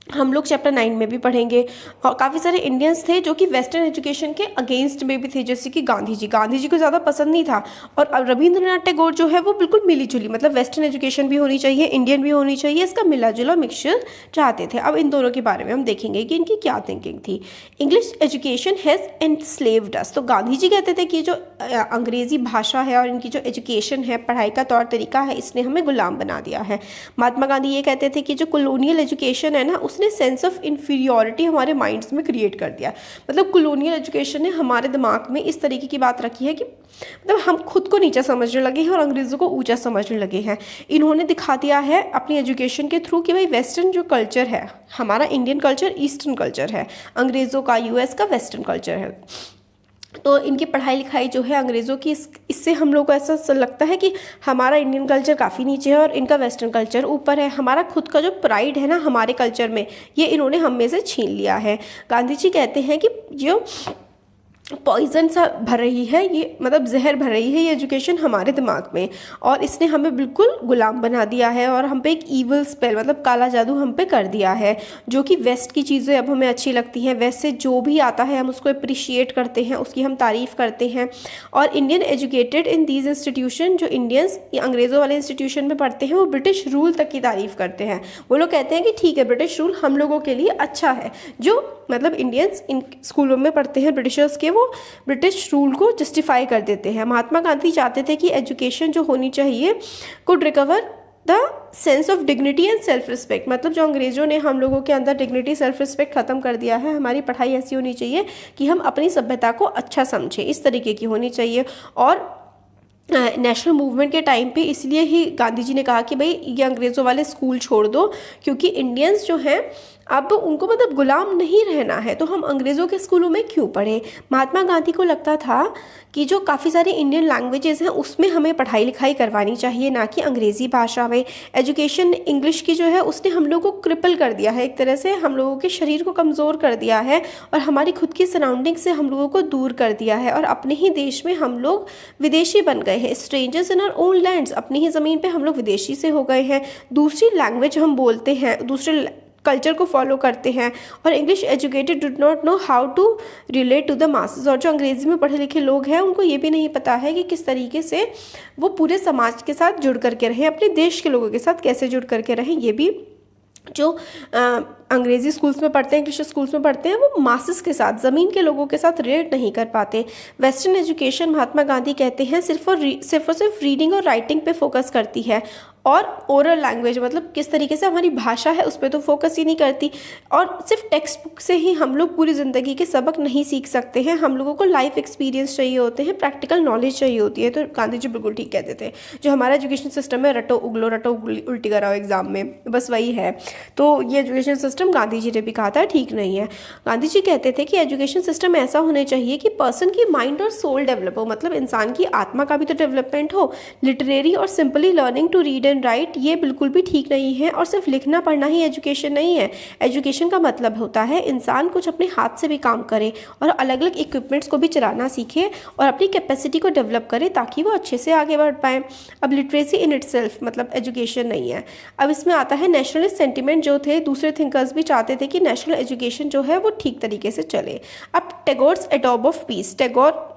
हम लोग चैप्टर 9 में भी पढ़ेंगे। और काफ़ी सारे इंडियंस थे जो कि वेस्टर्न एजुकेशन के अगेंस्ट में भी थे, जैसे कि गांधी जी को ज़्यादा पसंद नहीं था। और अब रविंद्रनाथ टैगोर जो है वो बिल्कुल मिली जुली, मतलब वेस्टर्न एजुकेशन भी होनी चाहिए, इंडियन भी होनी चाहिए, इसका मिला जुला मिक्सचर चाहते थे। अब इन दोनों के बारे में हम देखेंगे कि इनकी क्या थिंकिंग थी। इंग्लिश एजुकेशन हैज़ एनस्लेव्ड अस, तो गांधी जी कहते थे कि जो अंग्रेज़ी भाषा है और इनकी जो एजुकेशन है, पढ़ाई का तौर तरीका है, इसने हमें गुलाम बना दिया है। महात्मा गांधी ये कहते थे कि जो कॉलोनियल एजुकेशन है ना, उसने सेंस ऑफ इन्फीरियॉरिटी हमारे माइंड्स में क्रिएट कर दिया। मतलब कॉलोनियल एजुकेशन ने हमारे दिमाग में इस तरीके की बात रखी है कि मतलब हम खुद को नीचा समझने लगे हैं और अंग्रेज़ों को ऊंचा समझने लगे हैं। इन्होंने दिखा दिया है अपनी एजुकेशन के थ्रू कि भाई वेस्टर्न जो कल्चर है, हमारा इंडियन कल्चर ईस्टर्न कल्चर है, अंग्रेज़ों का यूएस का वेस्टर्न कल्चर है। तो इनकी पढ़ाई लिखाई जो है अंग्रेज़ों की, इससे हम लोग को ऐसा लगता है कि हमारा इंडियन कल्चर काफ़ी नीचे है और इनका वेस्टर्न कल्चर ऊपर है। हमारा खुद का जो प्राइड है ना हमारे कल्चर में, ये इन्होंने हम में से छीन लिया है। गांधी जी कहते हैं कि जो पॉइजन सा भर रही है, ये मतलब जहर भर रही है ये एजुकेशन हमारे दिमाग में, और इसने हमें बिल्कुल गुलाम बना दिया है और हम पे एक ईवल स्पेल मतलब काला जादू हम पे कर दिया है। जो कि वेस्ट की चीज़ें अब हमें अच्छी लगती हैं, वेस्ट से जो भी आता है हम उसको अप्रिशिएट करते हैं, उसकी हम तारीफ़ करते हैं। और Indian educated in these institution, जो इंडियंस अंग्रेज़ों वाले इंस्टीट्यूशन में पढ़ते हैं वो ब्रिटिश रूल तक की तारीफ़ करते हैं। वो लोग कहते हैं कि ठीक है ब्रिटिश रूल हम लोगों के लिए अच्छा है। जो मतलब इंडियंस इन स्कूलों में पढ़ते हैं ब्रिटिशर्स के, वो ब्रिटिश रूल को जस्टिफाई कर देते हैं। महात्मा गांधी चाहते थे कि एजुकेशन जो होनी चाहिए could recover the sense of dignity and self respect, मतलब जो अंग्रेज़ों ने हम लोगों के अंदर डिग्निटी सेल्फ रिस्पेक्ट ख़त्म कर दिया है। हमारी पढ़ाई ऐसी होनी चाहिए कि हम अपनी सभ्यता को अच्छा समझें, इस तरीके की होनी चाहिए। और नेशनल मूवमेंट के टाइम पे इसलिए ही गांधी जी ने कहा कि भाई ये अंग्रेज़ों वाले स्कूल छोड़ दो, क्योंकि इंडियंस जो हैं अब उनको मतलब गुलाम नहीं रहना है, तो हम अंग्रेज़ों के स्कूलों में क्यों पढ़ें। महात्मा गांधी को लगता था कि जो काफ़ी सारी इंडियन लैंग्वेजेस हैं उसमें हमें पढ़ाई लिखाई करवानी चाहिए, ना कि अंग्रेज़ी भाषा में। एजुकेशन इंग्लिश की जो है उसने हम लोगों को क्रिपल कर दिया है, एक तरह से हम लोगों के शरीर को कमज़ोर कर दिया है और हमारी खुद की सराउंडिंग से हम लोगों को दूर कर दिया है। और अपने ही देश में हम लोग विदेशी बन गए हैं, strangers in our own lands, अपनी ही ज़मीन पर हम लोग विदेशी से हो गए हैं। दूसरी लैंग्वेज हम बोलते हैं, दूसरे कल्चर को फॉलो करते हैं। और English educated do not know how to relate to the masses, और जो अंग्रेज़ी में पढ़े लिखे लोग हैं उनको ये भी नहीं पता है कि किस तरीके से वो पूरे समाज के साथ जुड़ करके रहें, अपने देश के लोगों के साथ कैसे जुड़ करके रहें। ये भी जो अंग्रेज़ी स्कूल्स में पढ़ते हैं, इंग्लिश स्कूल्स में पढ़ते हैं, वो मासेस के साथ, ज़मीन के लोगों के साथ रिलेट नहीं कर पाते। वेस्टर्न एजुकेशन महात्मा गांधी कहते हैं सिर्फ और सिर्फ रीडिंग और राइटिंग पे फोकस करती है, और ओरल लैंग्वेज मतलब किस तरीके से हमारी भाषा है उस पर तो फोकस ही नहीं करती। और सिर्फ टेक्स्ट बुक से ही हम लोग पूरी ज़िंदगी के सबक नहीं सीख सकते हैं, हम लोगों को लाइफ एक्सपीरियंस चाहिए होते हैं, प्रैक्टिकल नॉलेज चाहिए होती है। तो गांधी जी बिल्कुल ठीक कहते थे, जो हमारा एजुकेशन सिस्टम है रटो उल्टी कराओ एग्जाम में, बस वही है। तो ये एजुकेशन सिस्टम गांधी जी ने भी कहा था ठीक नहीं है। गांधी जी कहते थे कि एजुकेशन सिस्टम ऐसा होना चाहिए कि पर्सन की माइंड और सोल डेवलप हो, मतलब इंसान की आत्मा का भी तो डेवलपमेंट हो। लिटरेरी और simply learning to read and write ये बिल्कुल भी ठीक नहीं है, और सिर्फ लिखना पढ़ना ही एजुकेशन नहीं है। एजुकेशन का मतलब होता है इंसान कुछ अपने हाथ से भी काम करे और अलग अलग इक्विपमेंट्स को भी चलाना सीखे और अपनी कैपेसिटी को डेवलप करे ताकि वो अच्छे से आगे बढ़ पाए। अब लिटरेसी इन इटसेल्फ मतलब एजुकेशन नहीं है। अब इसमें आता है नेशनलिस्ट सेंटिमेंट, जो थे दूसरे थिंकर्स भी चाहते थे कि नेशनल एजुकेशन जो है वो ठीक तरीके से चले। अब Tagore's Adobe of peace, Tagore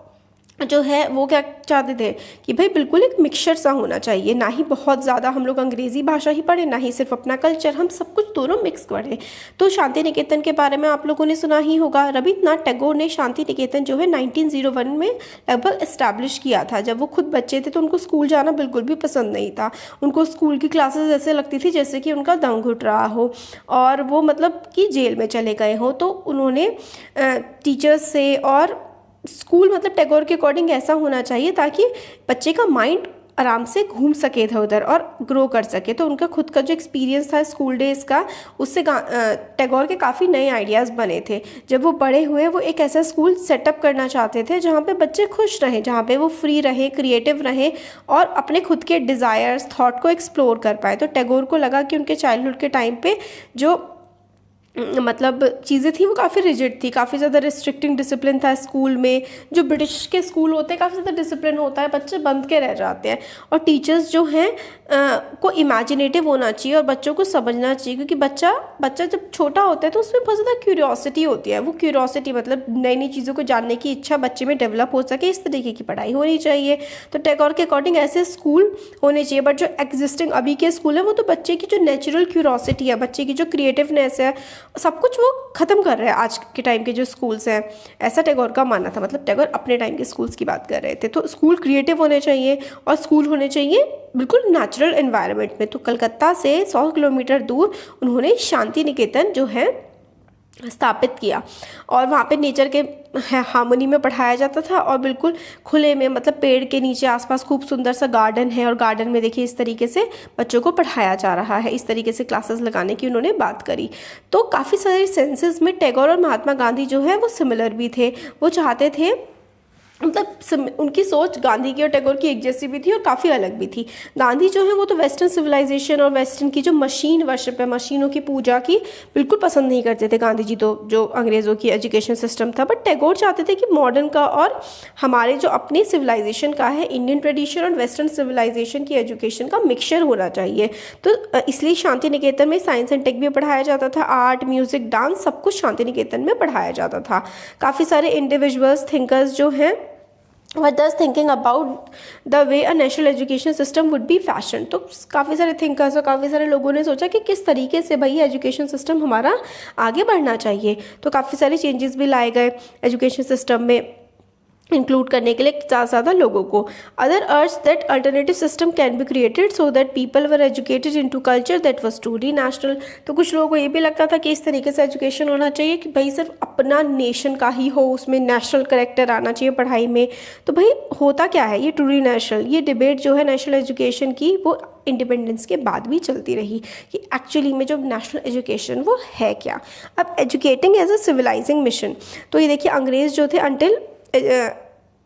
जो है वो क्या चाहते थे कि भाई बिल्कुल एक मिक्सचर सा होना चाहिए, ना ही बहुत ज़्यादा हम लोग अंग्रेज़ी भाषा ही पढ़ें, ना ही सिर्फ अपना कल्चर, हम सब कुछ दोनों मिक्स पढ़ें। तो शांति निकेतन के बारे में आप लोगों ने सुना ही होगा। रविन्द्रनाथ टैगोर ने शांति निकेतन जो है 1901 में लगभग इस्टेब्लिश किया था। जब वो खुद बच्चे थे तो उनको स्कूल जाना बिल्कुल भी पसंद नहीं था। उनको स्कूल की क्लासेस ऐसे लगती थी जैसे कि उनका दम घुट रहा हो और वो मतलब कि जेल में चले गए हों। तो उन्होंने टीचर्स से और स्कूल मतलब टैगोर के अकॉर्डिंग ऐसा होना चाहिए ताकि बच्चे का माइंड आराम से घूम सके इधर उधर और ग्रो कर सके। तो उनका खुद का जो एक्सपीरियंस था स्कूल डेज का, उससे टैगोर के काफ़ी नए आइडियाज़ बने थे। जब वो बड़े हुए वो एक ऐसा स्कूल सेटअप करना चाहते थे जहाँ पे बच्चे खुश रहें, जहाँ पे वो फ्री रहें, क्रिएटिव रहें और अपने खुद के डिज़ायर्स, थॉट को एक्सप्लोर कर पाए। तो टैगोर को लगा कि उनके चाइल्डहुड के टाइम पे जो मतलब चीज़ें थी वो काफ़ी रिजिड थी, काफ़ी ज़्यादा रिस्ट्रिक्टिंग डिसिप्लिन था स्कूल में। जो ब्रिटिश के स्कूल होते हैं काफ़ी ज़्यादा डिसिप्लिन होता है, बच्चे बंद के रह जाते हैं। और टीचर्स जो हैं को इमेजिनेटिव होना चाहिए और बच्चों को समझना चाहिए, क्योंकि बच्चा जब छोटा होता है तो उसमें बहुत ज़्यादा क्यूरियोसिटी होती है। वो क्यूरियोसिटी मतलब नई नई चीज़ों को जानने की इच्छा बच्चे में डेवलप हो सके, इस तरीके की पढ़ाई होनी चाहिए। तो टैगोर के अकॉर्डिंग ऐसे स्कूल होने चाहिए। बट जो एग्जिस्टिंग अभी के स्कूल है वो तो बच्चे की जो नेचुरल क्यूरियोसिटी है, बच्चे की जो क्रिएटिवनेस है, सब कुछ वो ख़त्म कर रहे हैं आज के टाइम के जो स्कूल्स हैं। ऐसा टैगोर का मानना था। मतलब टैगोर अपने टाइम के स्कूल्स की बात कर रहे थे। तो स्कूल क्रिएटिव होने चाहिए और स्कूल होने चाहिए बिल्कुल नेचुरल एनवायरनमेंट में। तो कलकत्ता से 100 किलोमीटर दूर उन्होंने शांति निकेतन जो है स्थापित किया और वहाँ पे नेचर के हार्मनी में पढ़ाया जाता था और बिल्कुल खुले में, मतलब पेड़ के नीचे आसपास खूब सुंदर सा गार्डन है और गार्डन में देखिए इस तरीके से बच्चों को पढ़ाया जा रहा है। इस तरीके से क्लासेस लगाने की उन्होंने बात करी। तो काफ़ी सारे सेंसेस में टैगोर और महात्मा गांधी जो है वो सिमिलर भी थे। वो चाहते थे, मतलब उनकी सोच गांधी की और टैगोर की एक जैसी भी थी और काफ़ी अलग भी थी। गांधी जो है वो तो वेस्टर्न सिविलाइजेशन और वेस्टर्न की जो मशीन वर्शिप है, मशीनों की पूजा की बिल्कुल पसंद नहीं करते थे गांधी जी, तो जो अंग्रेज़ों की एजुकेशन सिस्टम था। बट टैगोर चाहते थे कि मॉडर्न का और हमारे जो अपने सिविलाइजेशन का है, इंडियन ट्रेडिशन और वेस्टर्न सिविलाइजेशन की एजुकेशन का मिक्सचर होना चाहिए। तो इसलिए शांति निकेतन में साइंस एंड टेक भी पढ़ाया जाता था, आर्ट, म्यूज़िक, डांस, सब कुछ शांति निकेतन में पढ़ाया जाता था। काफ़ी सारे इंडिविजुअल्स, थिंकर्स जो हैं were thus thinking about the way a national education system would be fashioned। तो काफ़ी सारे थिंकर्स और काफ़ी सारे लोगों ने सोचा कि किस तरीके से भाई एजुकेशन सिस्टम हमारा आगे बढ़ना चाहिए। तो काफ़ी सारे चेंजेस भी लाए गए एजुकेशन सिस्टम में इंक्लूड करने के लिए ज़्यादा लोगों को। अदर अर्ज that alternative system can be created so that people were educated into culture that was truly national. तो कुछ लोगों को ये भी लगता था कि इस तरीके से एजुकेशन होना चाहिए कि भाई सिर्फ अपना नेशन का ही हो, उसमें नेशनल करेक्टर आना चाहिए पढ़ाई में। तो भाई होता क्या है ये ट्रूली नेशनल, ये डिबेट जो है नेशनल एजुकेशन की वो इंडिपेंडेंस के बाद भी चलती रही कि एक्चुअली में जो नेशनल एजुकेशन वो है क्या। अब educating as a civilising mission, तो ये देखिए अंग्रेज़ जो थे अंटिल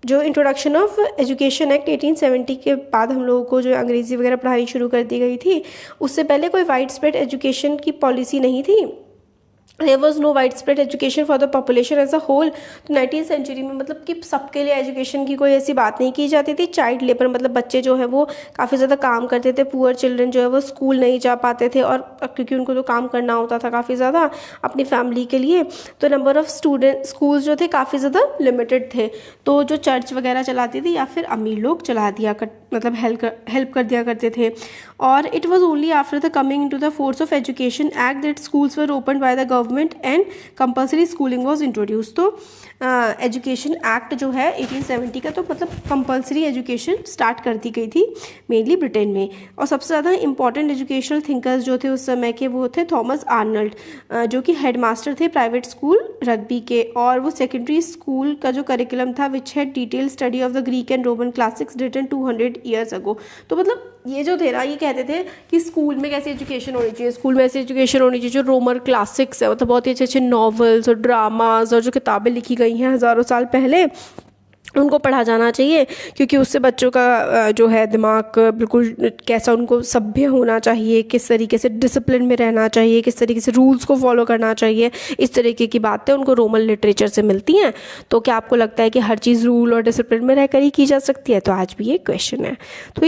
जो इंट्रोडक्शन ऑफ एजुकेशन एक्ट 1870 के बाद हम लोगों को जो अंग्रेज़ी वगैरह पढ़ानी शुरू कर दी गई थी, उससे पहले कोई वाइड स्प्रेड एजुकेशन की पॉलिसी नहीं थी। There was no wide spread education for the population as a whole. तो 19th सेंचुरी में मतलब कि सबके लिए एजुकेशन की कोई ऐसी बात नहीं की जाती थी। चाइल्ड लेबर मतलब बच्चे जो है वो काफ़ी ज़्यादा काम करते थे, पुअर चिल्ड्रन जो है वो स्कूल नहीं जा पाते थे और क्योंकि उनको तो काम करना होता था काफ़ी ज़्यादा अपनी फैमिली के लिए। तो नंबर ऑफ़ स्टूडेंट स्कूल्स जो थे काफ़ी ज़्यादा लिमिटेड थे। तो जो चर्च वगैरह चलाती थी या फिर अमीर लोग चला दिया मतलब हेल्प कर दिया करते थे। और it was only after the coming in to the force of education act that schools were open by the government and compulsory schooling was introduce. तो एजुकेशन एक्ट जो है 1870 का, तो मतलब कंपल्सरी एजुकेशन स्टार्ट कर दी गई थी मेनली ब्रिटेन में। और सबसे ज़्यादा इंपॉर्टेंट एजुकेशनल थिंकर्स जो थे उस समय के वो थे थॉमस आर्नल्ड, जो कि हेडमास्टर थे प्राइवेट स्कूल रग्बी के। और वो सेकेंडरी स्कूल का जो करिकुलम था which had detail study of the Greek and Roman classics written 200 years ago। तो मतलब ये जो थे ना, ये कहते थे कि स्कूल में कैसी एजुकेशन होनी चाहिए, स्कूल में ऐसी एजुकेशन होनी चाहिए जो रोमन क्लासिक्स है, मतलब बहुत ही अच्छे अच्छे नॉवेल्स और ड्रामाज और जो किताबें लिखी गई हैं हज़ारों साल पहले उनको पढ़ा जाना चाहिए, क्योंकि उससे बच्चों का जो है दिमाग बिल्कुल कैसा उनको सभ्य होना चाहिए, किस तरीके से डिसिप्लिन में रहना चाहिए, किस तरीके से रूल्स को फॉलो करना चाहिए, इस तरीके की बातें उनको रोमन लिटरेचर से मिलती हैं। तो क्या आपको लगता है कि हर चीज़ रूल और डिसिप्लिन में रहकर ही की जा सकती है? तो आज भी ये क्वेश्चन है। तो